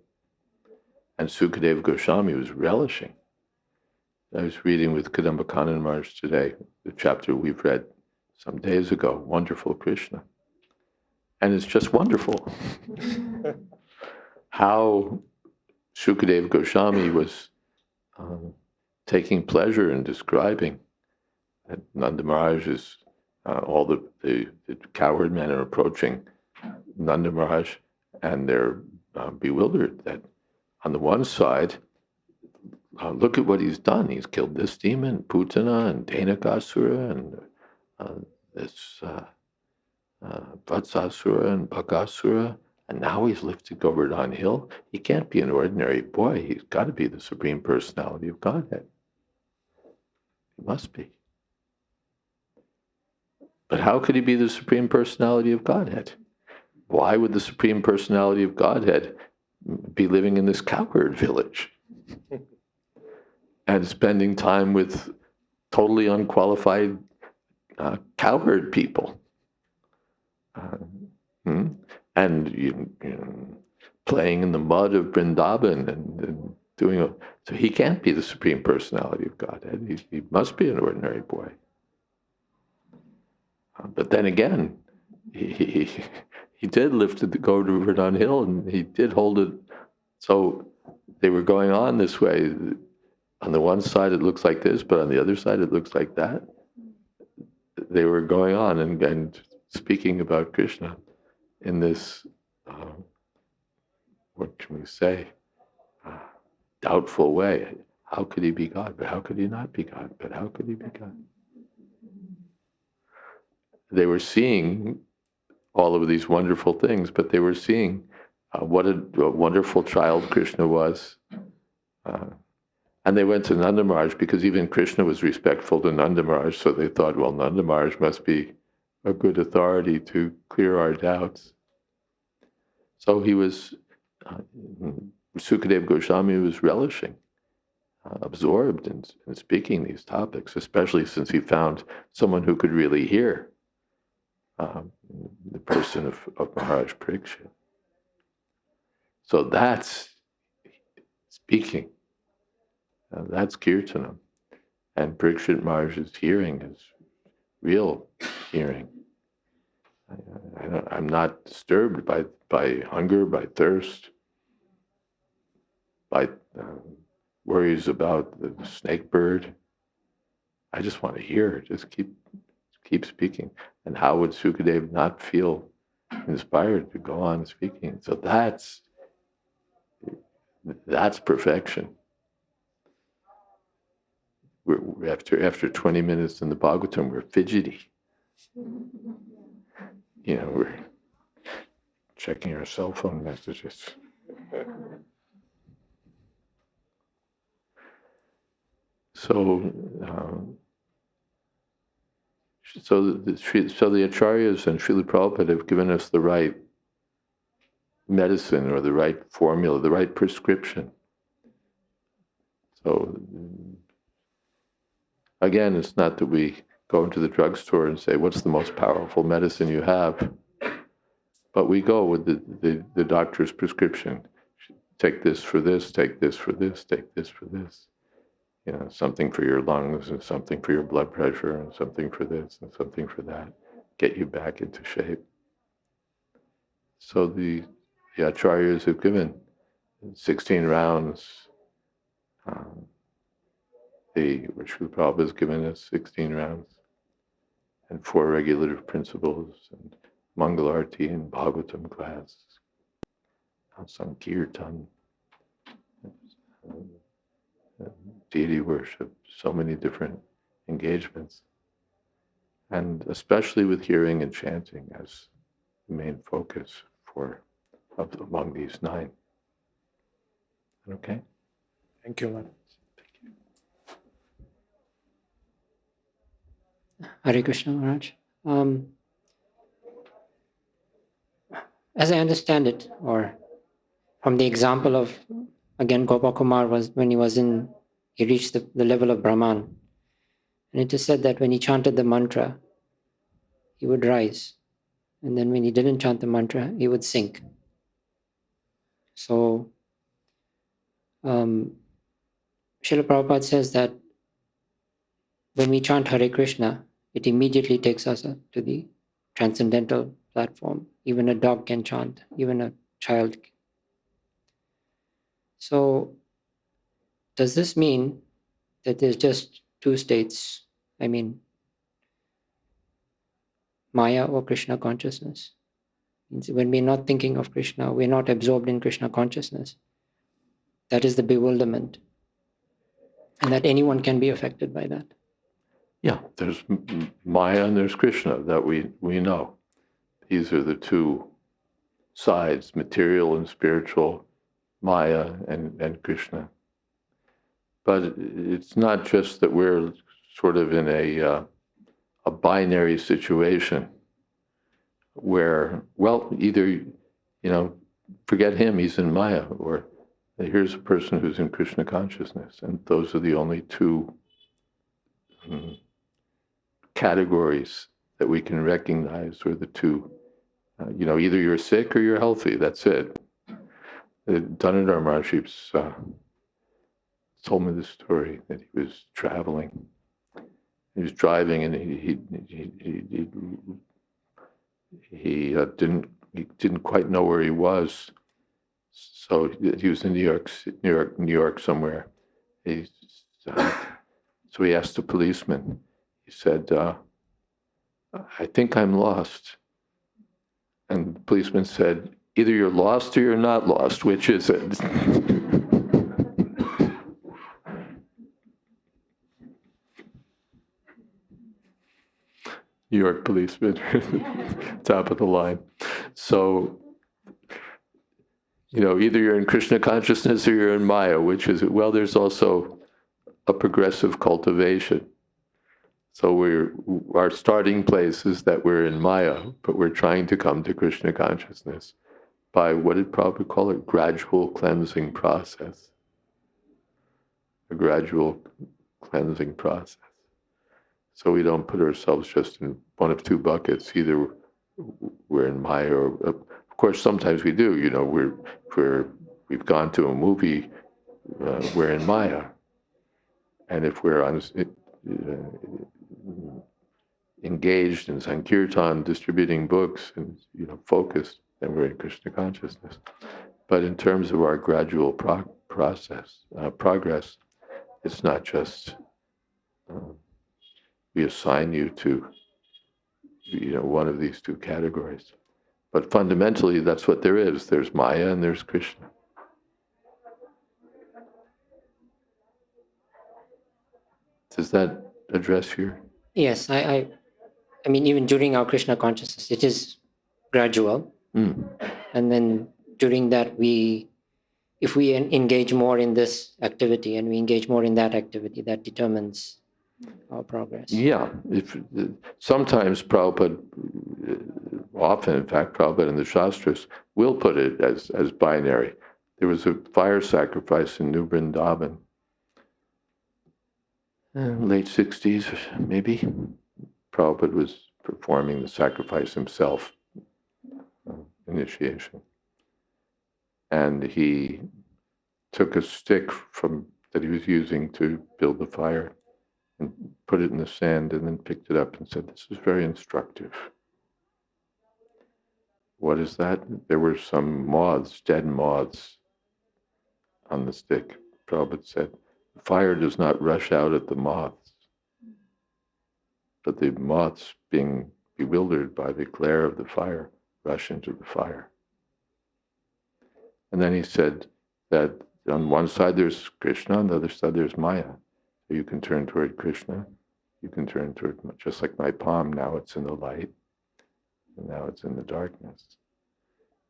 S2: And Sukadeva Goswami was relishing. I was reading with Kadamba Kanana Maharaj today, the chapter we've read some days ago, Wonderful Krishna. And it's just wonderful how Sukadeva Goswami was taking pleasure in describing that Nanda Maharaj is all the cowherd men are approaching Nanda Maharaj, and they're bewildered that on the one side, look at what he's done. He's killed this demon, Putana, and Dhenukasura, and this Vatsasura and Bhagasura, and now he's lifted Govardhan Hill. He can't be an ordinary boy. He's got to be the Supreme Personality of Godhead. He must be. But how could he be the Supreme Personality of Godhead? Why would the Supreme Personality of Godhead be living in this cowherd village and spending time with totally unqualified cowherd people? And playing in the mud of Vrindavan and doing so he can't be the Supreme Personality of Godhead. He must be an ordinary boy. But then again, he did lift it to go to Govardhan Hill, and he did hold it. So they were going on this way. On the one side, it looks like this, but on the other side, it looks like that. They were going on and speaking about Krishna in this, what can we say, doubtful way. How could he be God? But how could he not be God? But how could he be God? They were seeing all of these wonderful things, but they were seeing what a wonderful child Krishna was. And they went to Nanda Maharaj because even Krishna was respectful to Nanda Maharaj, so they thought, well, Nanda Maharaj must be a good authority to clear our doubts. So he was Sukadeva Goswami was relishing, absorbed in speaking these topics, especially since he found someone who could really hear, the person of Maharaj Parikshit. So that's speaking. That's kirtanam. And Parikshit Maharaj's hearing is real hearing. I'm not disturbed by hunger, by thirst, by worries about the snake bird. I just want to hear. Just keep speaking. And how would Sukadeva not feel inspired to go on speaking? So that's perfection. We're after 20 minutes in the Bhagavatam, we're fidgety. We're checking our cell phone messages. So the Acharyas and Srila Prabhupada have given us the right medicine or the right formula, the right prescription. So again, it's not that we go into the drugstore and say, what's the most powerful medicine you have? But we go with the doctor's prescription. Take this for this, take this for this, take this for this. Something for your lungs and something for your blood pressure and something for this and something for that. Get you back into shape. So the Acharyas have given 16 rounds. Srila Prabhupada has given us 16 rounds and 4 regulative principles and Mangalarti and Bhagavatam class, Sankirtan, deity worship, so many different engagements, and especially with hearing and chanting as the main focus among these 9. Okay?
S6: Thank you, Maharaj.
S7: Hare Krishna, Maharaj. As I understand it, or from the example of, again, Gopakumar was when he reached the level of Brahman. And it is said that when he chanted the mantra, he would rise. And then when he didn't chant the mantra, he would sink. So, Srila Prabhupada says that when we chant Hare Krishna, it immediately takes us to the transcendental platform. Even a dog can chant, even a child. So, does this mean that there's just 2 states? I mean, Maya or Krishna consciousness? When we're not thinking of Krishna, we're not absorbed in Krishna consciousness. That is the bewilderment. And that anyone can be affected by that.
S2: Yeah, there's Maya and there's Krishna that we know. These are the 2 sides, material and spiritual, Maya and Krishna. But it's not just that we're sort of in a binary situation where, well, either, forget him, he's in Maya, or here's a person who's in Krishna consciousness. And those are the only 2 categories that we can recognize, or the 2, either you're sick or you're healthy, that's it. Dhanadhar Maharaj told me this story that he was traveling. He was driving, and he didn't quite know where he was. So he was in New York somewhere. So he asked the policeman. He said, "I think I'm lost." And the policeman said, "Either you're lost or you're not lost. Which is it?" New York policeman, top of the line. So, either you're in Krishna consciousness or you're in Maya, which is it? Well, there's also a progressive cultivation. So our starting place is that we're in Maya, but we're trying to come to Krishna consciousness. by what did Prabhupada call it? Gradual cleansing process. A gradual cleansing process. So we don't put ourselves just in one of two buckets. Either we're in Maya, or of course sometimes we do. You know, we've gone to a movie, we're in Maya, and if we're engaged in Sankirtan, distributing books, and focused, then we're in Krishna consciousness. But in terms of our gradual progress, it's not just we assign you to one of these two categories. But fundamentally, that's what there is. There's Maya and there's Krishna. Does that address your?
S7: Yes, I mean, even during our Krishna consciousness, it is gradual. And then during that, if we engage more in this activity and we engage more in that activity, that determines our progress.
S2: Yeah. Sometimes Prabhupada, often in fact, Prabhupada in the Shastras will put it as binary. There was a fire sacrifice in New Vrindavan, late 60s, maybe. Prabhupada was performing the sacrifice himself, initiation. And he took a stick that he was using to build the fire and put it in the sand and then picked it up and said, "This is very instructive." What is that? There were some moths, dead moths, on the stick. Prabhupada said, "The fire does not rush out at the moths, but the moths, being bewildered by the glare of the fire, rush into the fire." And then he said that on one side there's Krishna, on the other side there's Maya. So you can turn toward Krishna, you can turn toward, just like my palm, now it's in the light, and now it's in the darkness.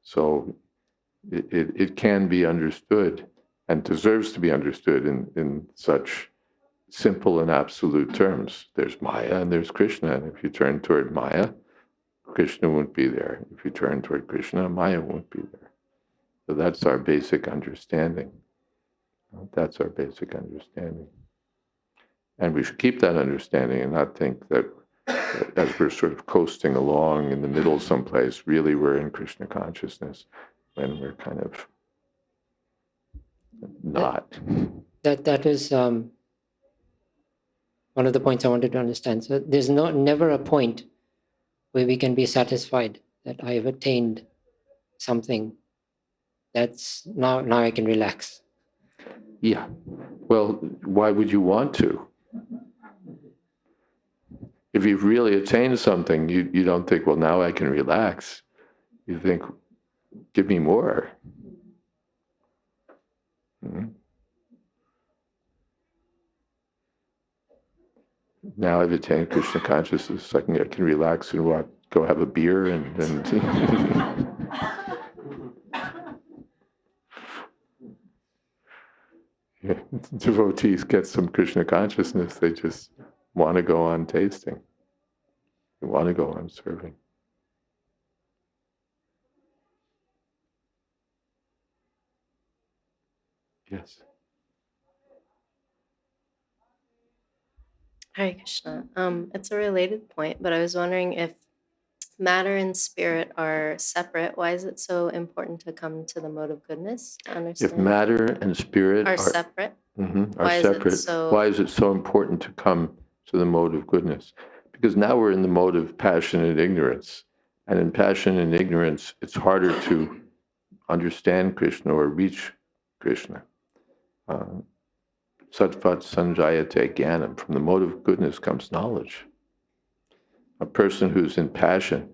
S2: So it can be understood and deserves to be understood in such simple and absolute terms. There's Maya and there's Krishna, and if you turn toward Maya, Krishna won't be there. If you turn toward Krishna, Maya won't be there. So that's our basic understanding. That's our basic understanding. And we should keep that understanding and not think that as we're sort of coasting along in the middle someplace, really we're in Krishna consciousness, when we're kind of not.
S7: That is one of the points I wanted to understand. So there's never a point where we can be satisfied that I have attained something. That's now I can relax.
S2: Yeah. Well, why would you want to? If you've really attained something, you don't think, well, now I can relax. You think, give me more. Mm-hmm. Now I've attained Krishna consciousness, I can relax and go have a beer and yeah, devotees get some Krishna consciousness, they just want to go on tasting. They want to go on serving. Yes.
S8: Hare Krishna. It's a related point, but I was wondering if matter and spirit are separate. Why is it so important to come to the mode of goodness to understand?
S2: If matter and spirit
S8: are separate,
S2: why is it so important to come to the mode of goodness? Because now we're in the mode of passion and ignorance. And in passion and ignorance, it's harder to understand Krishna or reach Krishna. Sattvat sanjayate jnanam. From the mode of goodness comes knowledge. A person who's in passion,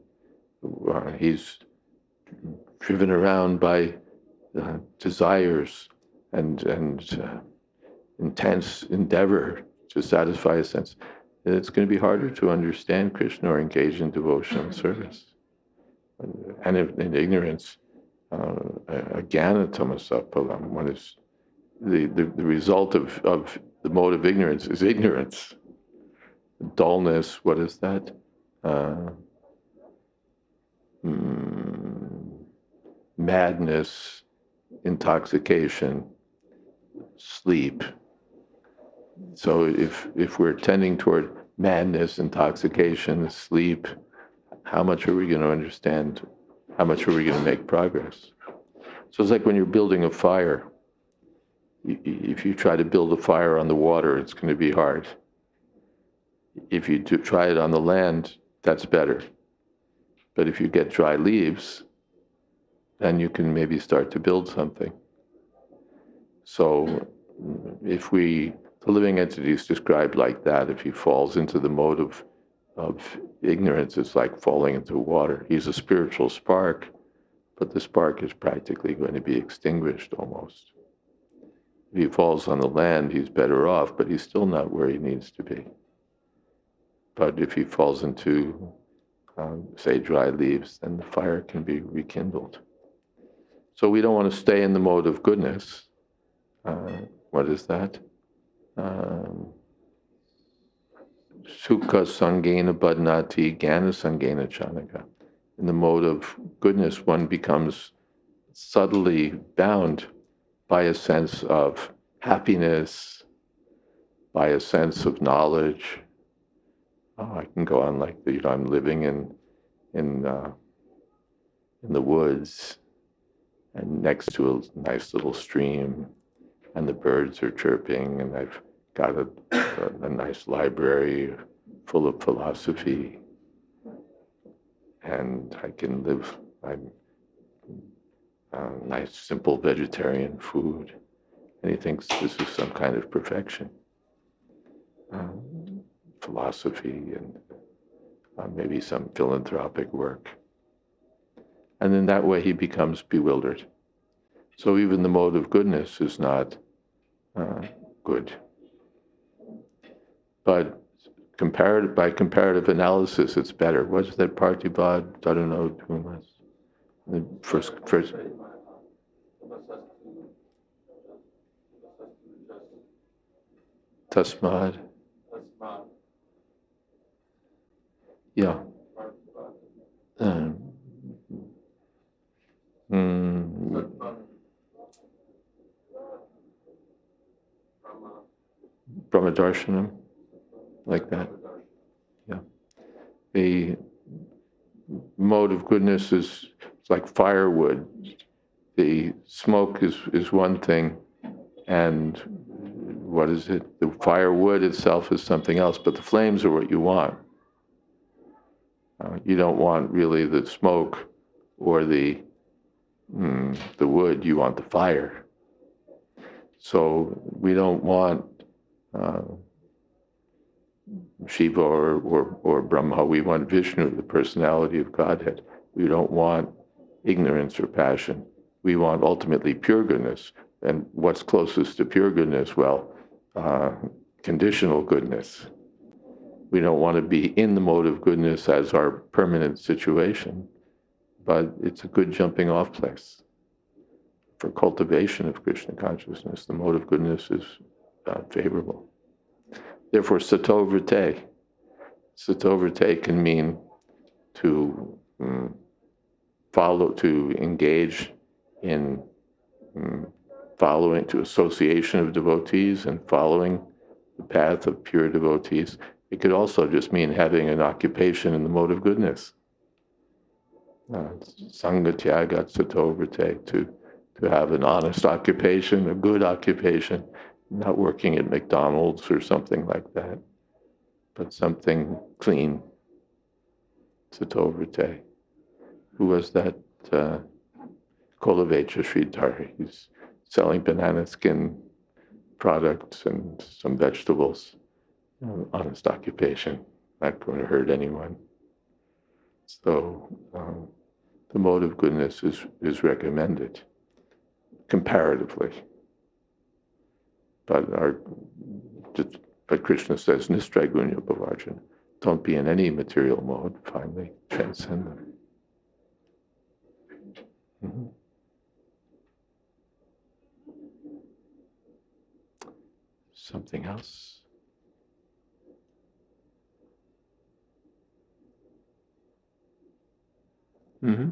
S2: he's driven around by desires and intense endeavor to satisfy a sense. It's going to be harder to understand Krishna or engage in devotional service. And in ignorance, jnana tamasa palam, one is the result of the mode of ignorance is ignorance. Dullness, what is madness, intoxication, sleep. So if we're tending toward madness, intoxication, sleep, how much are we going to understand? How much are we going to make progress? So it's like when you're building a fire. If you try to build a fire on the water, it's going to be hard. If you try it on the land, that's better. But if you get dry leaves, then you can maybe start to build something. So if the living entity is described like that, if he falls into the mode of ignorance, it's like falling into water. He's a spiritual spark, but the spark is practically going to be extinguished almost. If he falls on the land, he's better off, but he's still not where he needs to be. But if he falls into, say, dry leaves, then the fire can be rekindled. So we don't want to stay in the mode of goodness. What is that? Sukha sangena badnati gana sangena chanaka. In the mode of goodness, one becomes subtly bound by a sense of happiness, by a sense of knowledge. I can go on like I'm living in the woods, and next to a nice little stream, and the birds are chirping, and I've got a nice library full of philosophy, and I can live nice, simple vegetarian food. And he thinks this is some kind of perfection. Philosophy and maybe some philanthropic work. And in that way he becomes bewildered. So even the mode of goodness is not good. But by comparative analysis, it's better. What's that Partibad? I don't know. The first. Tasmad. Yeah. Brahmadarshanam, like that. Yeah. The mode of goodness is like firewood. The smoke is one thing, and what is it? The firewood itself is something else, but the flames are what you want. You don't want really the smoke or the wood, you want the fire. So we don't want Shiva or Brahma, we want Vishnu, the personality of Godhead. We don't want ignorance or passion. We want ultimately pure goodness. And what's closest to pure goodness? Well, conditional goodness. We don't want to be in the mode of goodness as our permanent situation, but it's a good jumping off place for cultivation of Krishna consciousness. The mode of goodness is favorable. Therefore, sato vrite. Sato vrite can mean to follow, to engage in following, to association of devotees and following the path of pure devotees. It could also just mean having an occupation in the mode of goodness. Sangha tyagat sato vrite, to have an honest occupation, a good occupation, not working at McDonald's or something like that, but something clean. Sato vrite. Who was that? Kolavecha Sridhar. He's selling banana skin products and some vegetables. Honest occupation, not going to hurt anyone. So the mode of goodness is recommended comparatively. But Krishna says, Nistraigunya Bhavarjana, don't be in any material mode, finally transcend them. Mm-hmm. Something else? Mm-hmm.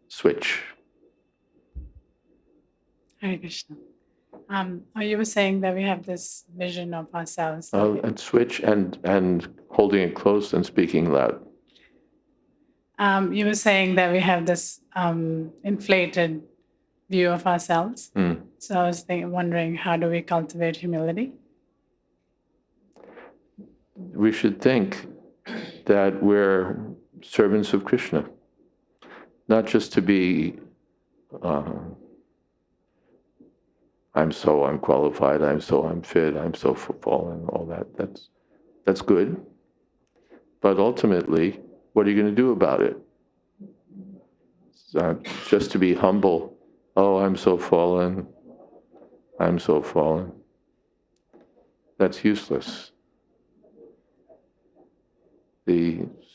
S2: switch.
S9: Hare Krishna. You were saying that we have this vision of ourselves.
S2: And switch and holding it close and speaking loud.
S9: You were saying that we have this inflated view of ourselves. So I was wondering, how do we cultivate humility?
S2: We should think that we're servants of Krishna, not just to be I'm so unqualified, I'm so unfit, I'm so fallen, all that. That's good. But ultimately, what are you going to do about it? Just to be humble. Oh, I'm so fallen. I'm so fallen. That's useless.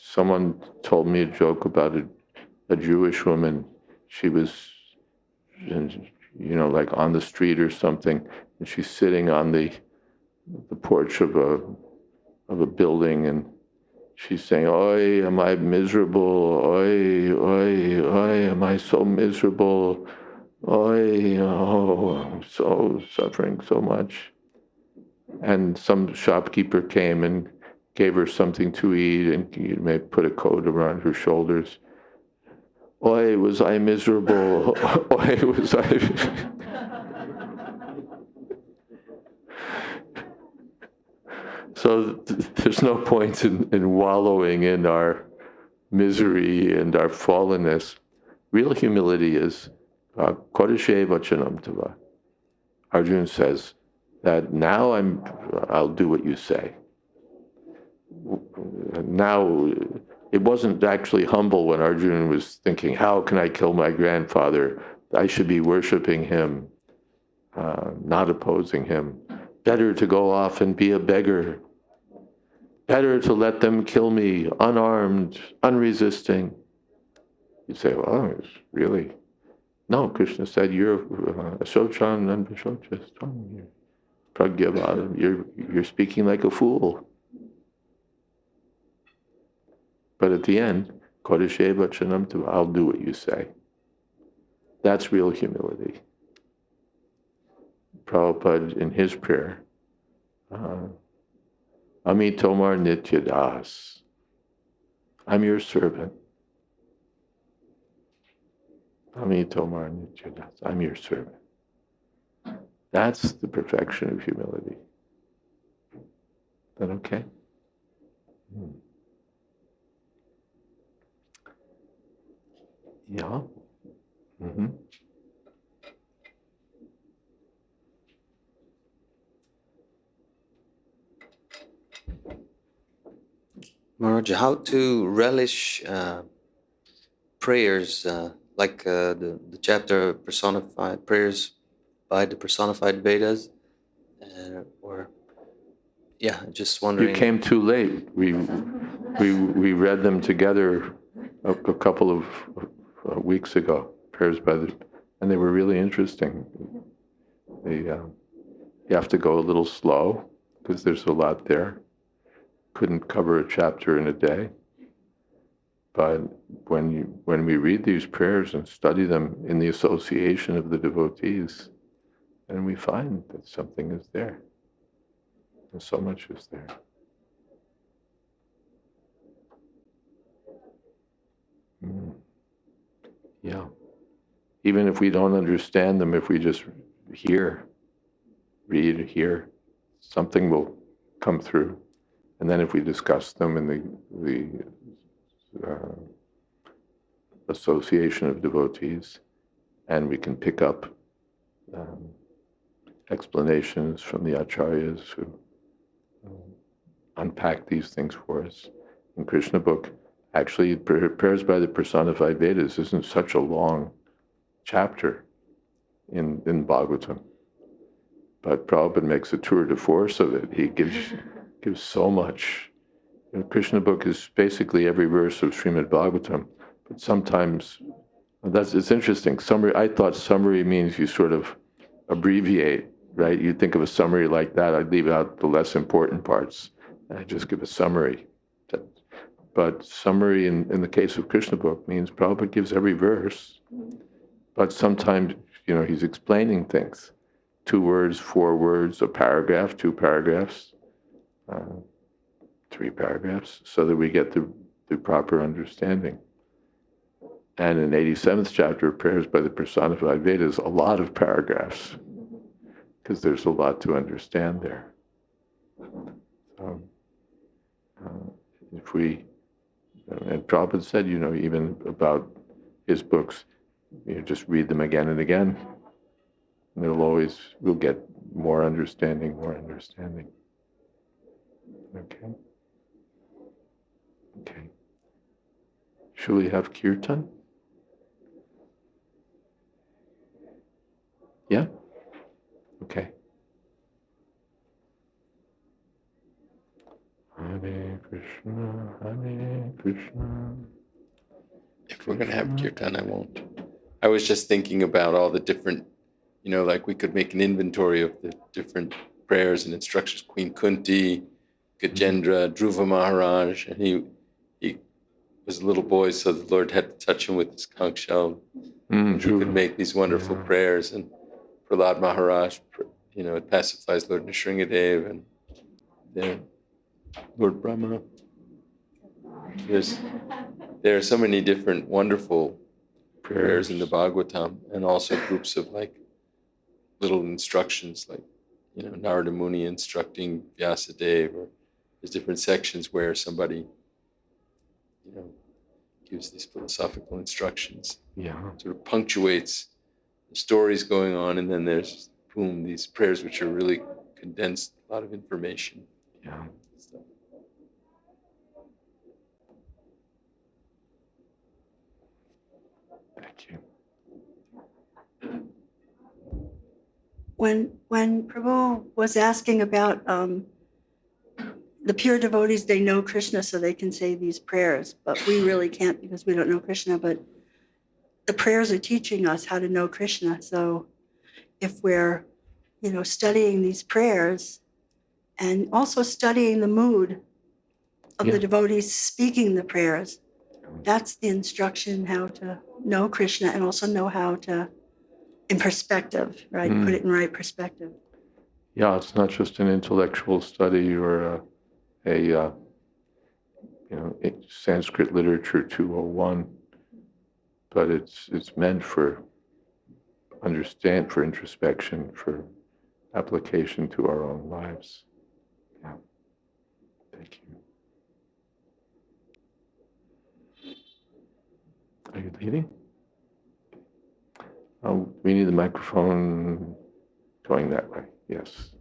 S2: Someone told me a joke about a Jewish woman. She was, like on the street or something, and she's sitting on the porch of a building, and she's saying, "Oi, am I miserable? Oi, oi, oi, am I so miserable? Oi, oh, I'm so suffering so much." And some shopkeeper came and gave her something to eat, and he may put a coat around her shoulders. Oi, was I miserable? Oi, was I... So there's no point in wallowing in our misery and our fallenness. Real humility is kodashe vachanam tava. Arjuna says that now I'll do what you say. Now, it wasn't actually humble when Arjuna was thinking, how can I kill my grandfather? I should be worshiping him, not opposing him. Better to go off and be a beggar. Better to let them kill me, unarmed, unresisting. You'd say, well, really? No, Krishna said, you're asochan and vishochan. You're speaking like a fool. But at the end, kodashe vachanam tava, I'll do what you say. That's real humility. Prabhupada, in his prayer, Ami Tomar Nitya Das, I'm your servant. Ami Tomar Nitya Das, I'm your servant. That's the perfection of humility. Is that okay? Yeah. Mm-hmm.
S1: Maharaj, how to relish prayers like the chapter personified prayers by the personified Vedas, just wondering.
S2: You came too late. We read them together a couple of weeks ago, prayers and they were really interesting. You have to go a little slow because there's a lot there. Couldn't cover a chapter in a day. But when we read these prayers and study them in the association of the devotees, then we find that something is there. And so much is there. Yeah. Even if we don't understand them, if we just read, hear, something will come through. And then if we discuss them in the association of devotees, and we can pick up explanations from the acharyas who unpack these things for us. In Krishna book, actually, prayers by the personified Vedas isn't such a long chapter in Bhagavatam. But Prabhupada makes a tour de force of it. He gives so much. Krishna book is basically every verse of Srimad Bhagavatam, but sometimes, it's interesting. Summary. I thought summary means you sort of abbreviate, right? You think of a summary like that, I'd leave out the less important parts, and I just give a summary. But summary in the case of Krishna book means Prabhupada gives every verse, but sometimes, he's explaining things. 2 words, 4 words, a paragraph, 2 paragraphs, 3 paragraphs, so that we get the proper understanding. And in 87th chapter of Prayers by the Personified Vedas, a lot of paragraphs, because there's a lot to understand there. So, if we, and Prabhupada said, even about his books, just read them again and again. And we'll get more understanding. Okay. Should we have kirtan? Yeah? Okay. Hare Krishna, Hare Krishna.
S3: If we're going to have kirtan, I won't. I was just thinking about all the different, like we could make an inventory of the different prayers and instructions. Queen Kunti, Gajendra, Dhruva Maharaj, and he was a little boy, so the Lord had to touch him with his conch shell. He could make these wonderful prayers, and Prahlad Maharaj, it pacifies Lord Nrsingadev and then Lord Brahma. There are so many different wonderful prayers in the Bhagavatam, and also groups of little instructions, Narada Muni instructing Vyasadeva, or there's different sections where somebody, gives these philosophical instructions.
S2: Yeah.
S3: Sort of punctuates the stories going on, and then there's, boom, these prayers which are really condensed, a lot of information.
S2: Yeah. Thank you.
S10: When Prabhu was asking about the pure devotees, they know Krishna, so they can say these prayers, but we really can't because we don't know Krishna. But the prayers are teaching us how to know Krishna. So if we're, studying these prayers and also studying the mood of the devotees speaking the prayers, that's the instruction how to know Krishna and also know how to, in perspective, right? Put it in right perspective.
S2: Yeah, it's not just an intellectual study or a Sanskrit literature 201, but it's meant for introspection, for application to our own lives. Yeah. Thank you. Are you leaving? We need the microphone going that way. Yes.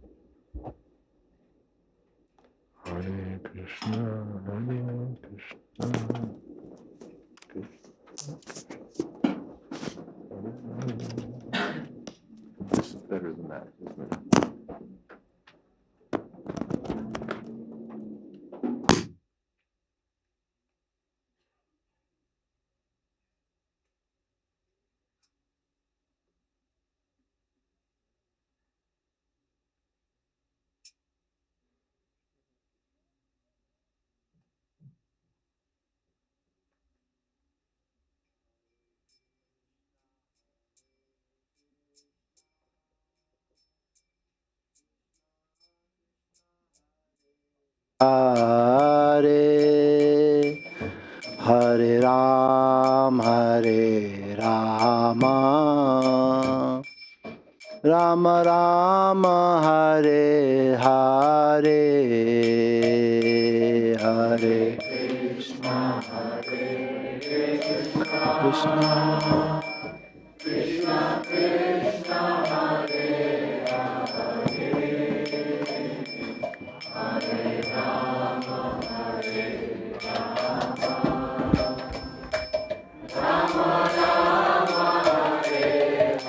S2: Hare Krishna, Hare Krishna, This is better than that, isn't it?
S11: Hare Hare Ram, Hare Rama, Rama Rama, Hare Hare, Hare Krishna, Hare Krishna, Krishna Krishna, Hare Hare, Hare Rama, Hare Rama, Rama, Hare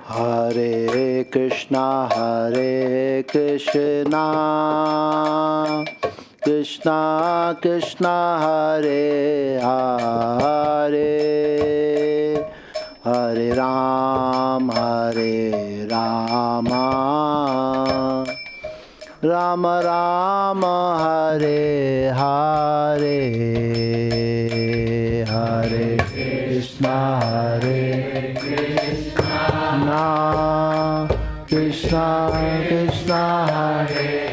S11: Hare, Hare Krishna, Hare Krishna, Krishna Krishna, Hare Hare, Hare Rama, Rama Rama Rama Hare Hare, Hare Krishna Hare Krishna, Krishna Krishna Hare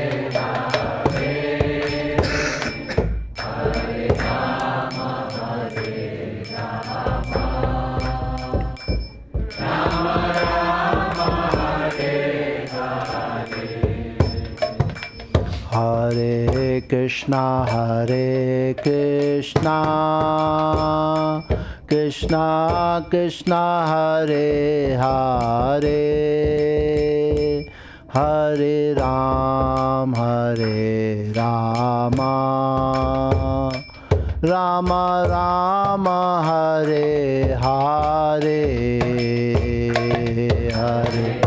S11: Hare Krishna, Hare Krishna, Krishna Krishna Hare Hare, Hare Rama, Rama Rama Hare Hare, Hare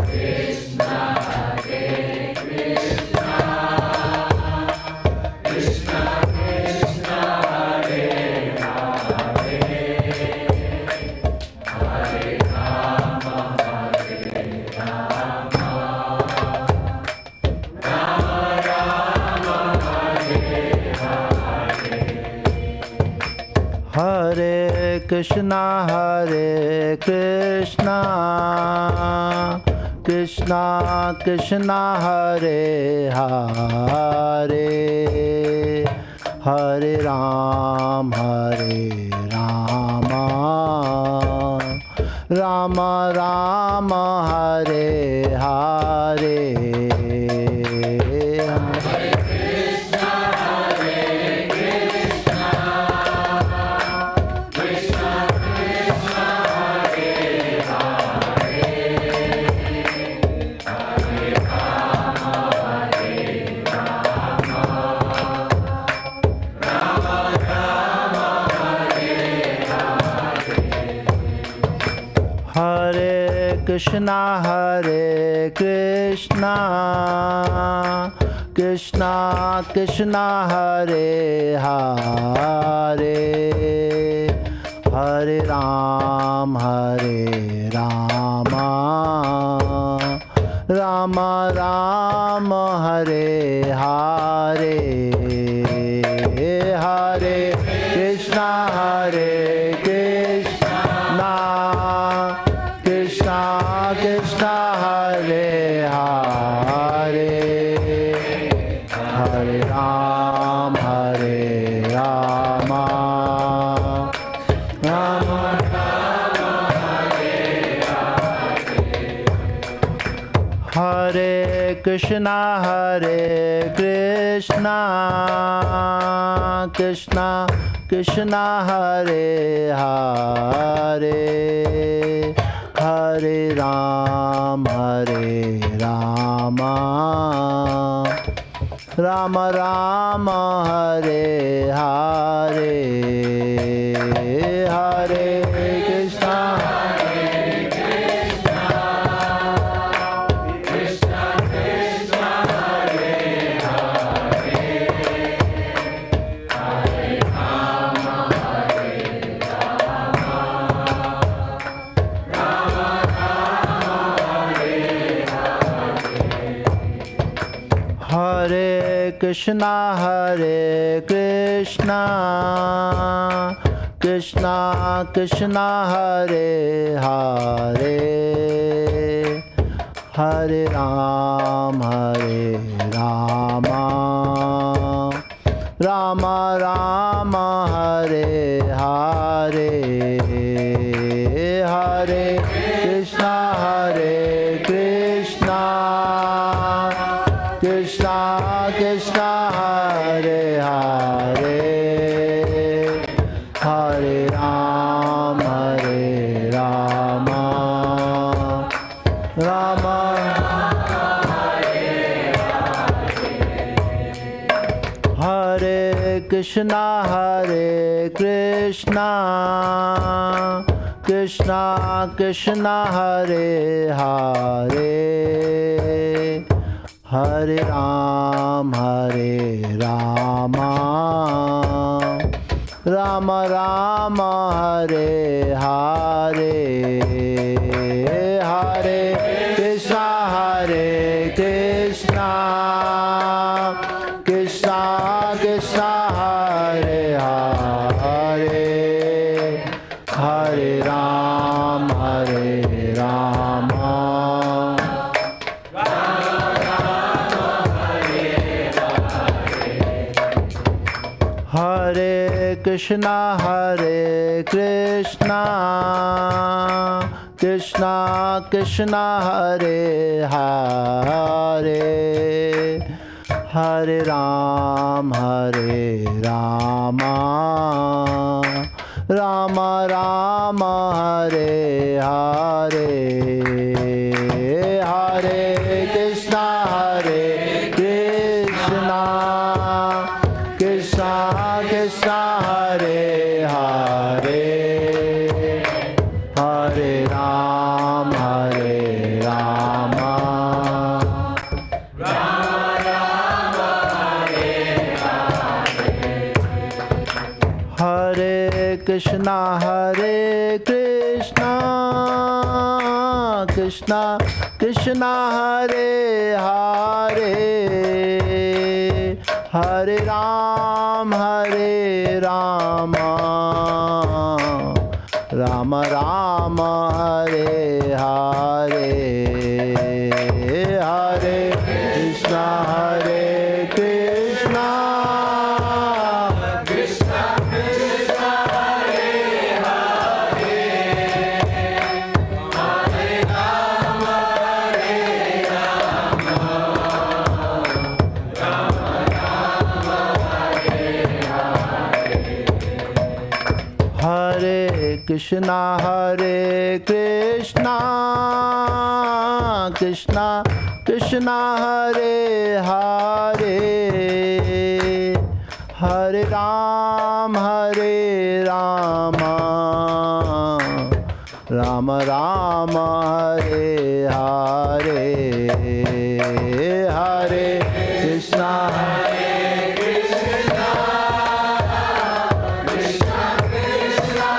S11: Hare Krishna, Hare Krishna, Krishna Krishna Hare Hare, Hare Rama, Rama Rama Hare Hare. Hare Krishna, Hare Krishna, Krishna Krishna Hare Hare, Hare Rama, Rama Rama Hare Hare, Hare Krishna, Hare Krishna, Krishna Krishna Hare Hare, Hare Rama, Rama Hare Krishna, Hare Krishna, Krishna Krishna Hare Hare, Hare Rama, Rama Rama Hare Hare, Hare Krishna, Hare Krishna, Hare Krishna, Krishna Krishna Hare Hare, Hare Rama, Rama Rama Hare Hare, Hare Krishna, Hare Krishna, Krishna Krishna Hare Hare, Hare Rama, Rama Hare Krishna, Hare Krishna, Krishna Krishna Hare Hare, Hare Rama, Rama Rama Hare Hare, Hare Krishna, Hare Krishna, Krishna Hare Krishna, Krishna Krishna Hare Hare, Hare Rama, Rama Rama, Hare Hare, Hare Krishna Hare Krishna, Krishna Krishna Hare Hare, Hare Rama, Hare Krishna Hare Krishna, Krishna Krishna Hare Hare, Hare Rama, Rama Rama, Hare Hare, Hare Krishna Hare Krishna, Krishna Krishna Hare Hare, Hare Rama, Rama Rama, Hare Hare, Hare Krishna Hare Krishna, Krishna Krishna Hare Hare, Hare Rama, Rama Rama, Hare Hare, Hare Krishna Hare Krishna, Krishna Krishna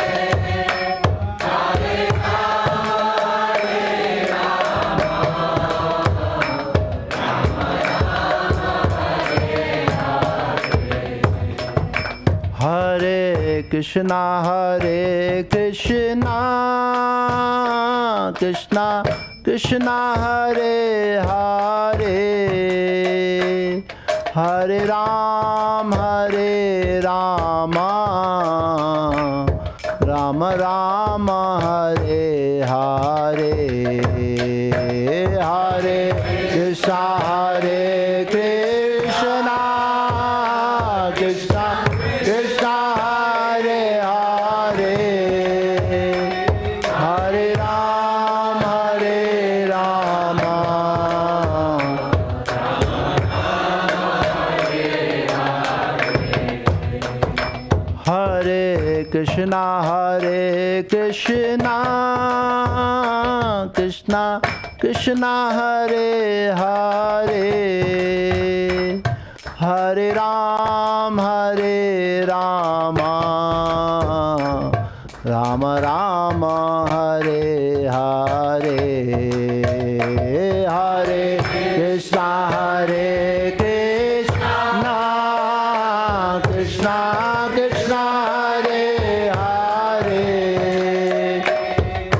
S11: Hare Hare, Hare Hare Krishna Hare Krishna, Krishna Krishna Hare Hare, Hare Rama, Rama Rama, Hare Hare, Hare Krishna Hare Krishna, Krishna Krishna Hare Hare, Hare Rama, Hare Krishna Hare Krishna, Krishna Krishna Hare Hare, Hare Rama, Rama Rama, Hare Hare, Hare Krishna Hare Krishna, Krishna Krishna Hare Hare,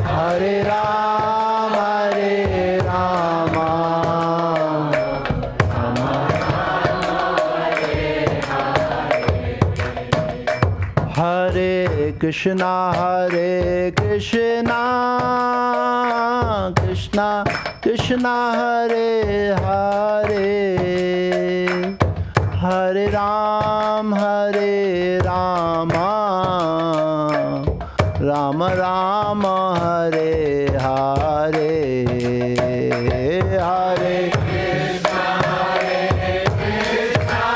S11: Hare Rama, Hare Krishna Hare Krishna, Krishna Krishna Hare Hare, Hare Rama, Rama Rama, Hare Hare, Hare Krishna Hare Krishna,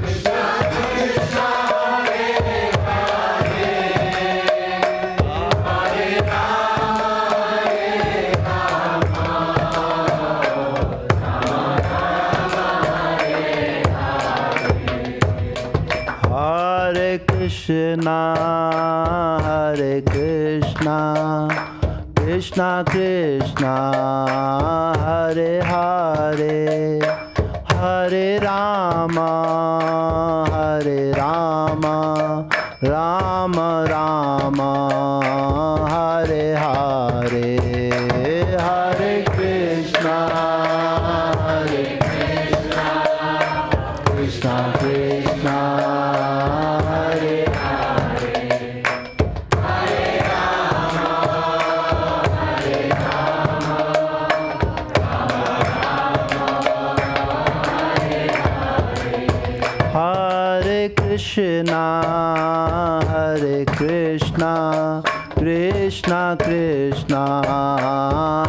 S11: Krishna Krishna Hare Hare, Hare Rama, Hare Krishna Hare Krishna, Krishna Krishna Hare Hare, Hare Rama, Rama Rama, Hare Hare, Hare Krishna Hare Krishna, Krishna Krishna Hare Hare Krishna Krishna Krishna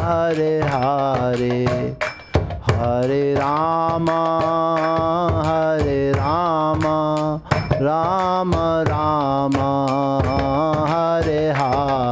S11: Hare Hare Hare Rama Rama Rama Hare Hare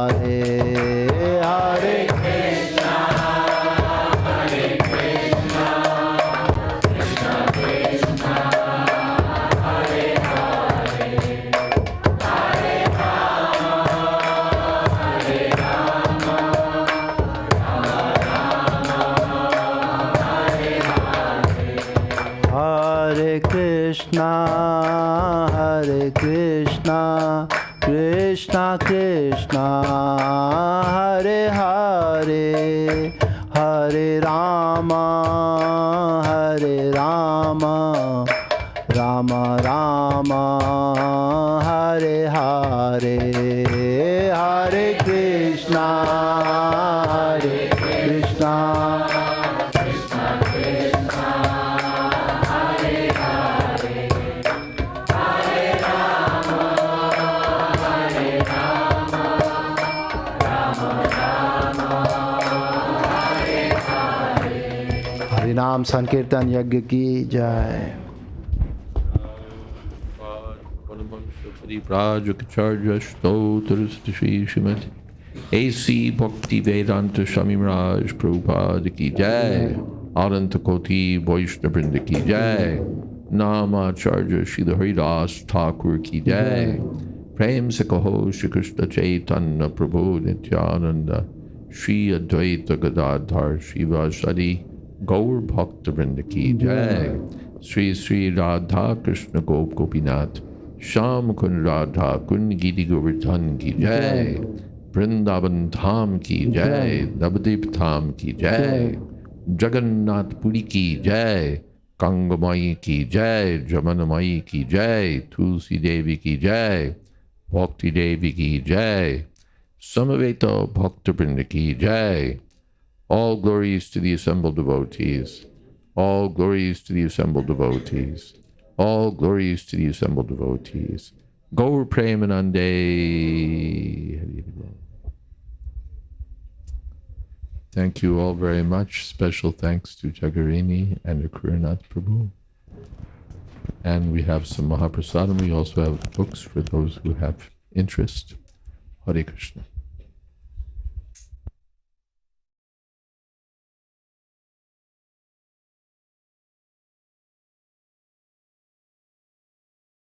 S11: Hare Krishna Krishna Krishna Hare Hare Hare Rama Rama Rama Hare Hare Hare Krishna नाम संकीर्तन यज्ञ की जय।
S2: AC Bhakti Vedanta Swami Maharaj Prabhupada ki jai, Ananta Koti Vaishnava Vrinda ki jai, Namacharya Srila Haridas Thakur ki jai, Prem se kaho Shri Krishna Chaitanya Prabhu Nityananda, Shri Advaita Gadadhar Shivasadi Gaur Bhakta Vrinda ki jai, Sri Sri Radha Krishna Gop Gopinath, Sham Kun Radha Kun Giri Govardhan ki jai, Vrindavan Dham ki jai, Navadip Dham ki jai, Jagannath Puri ki jai, Gangamai ki jai, Jamanamai ki jai, Tulsi Devi ki jai, Bhakti Devi ki jai, Samaveta Bhakta Vrinda ki jai. All glories to the assembled devotees. All glories to the assembled devotees. All glories to the assembled devotees. Gaur Premanande. Thank you all very much. Special thanks to Jagarini and to Kuranath Prabhu. And we have some Mahaprasadam. We also have books for those who have interest. Hare Krishna.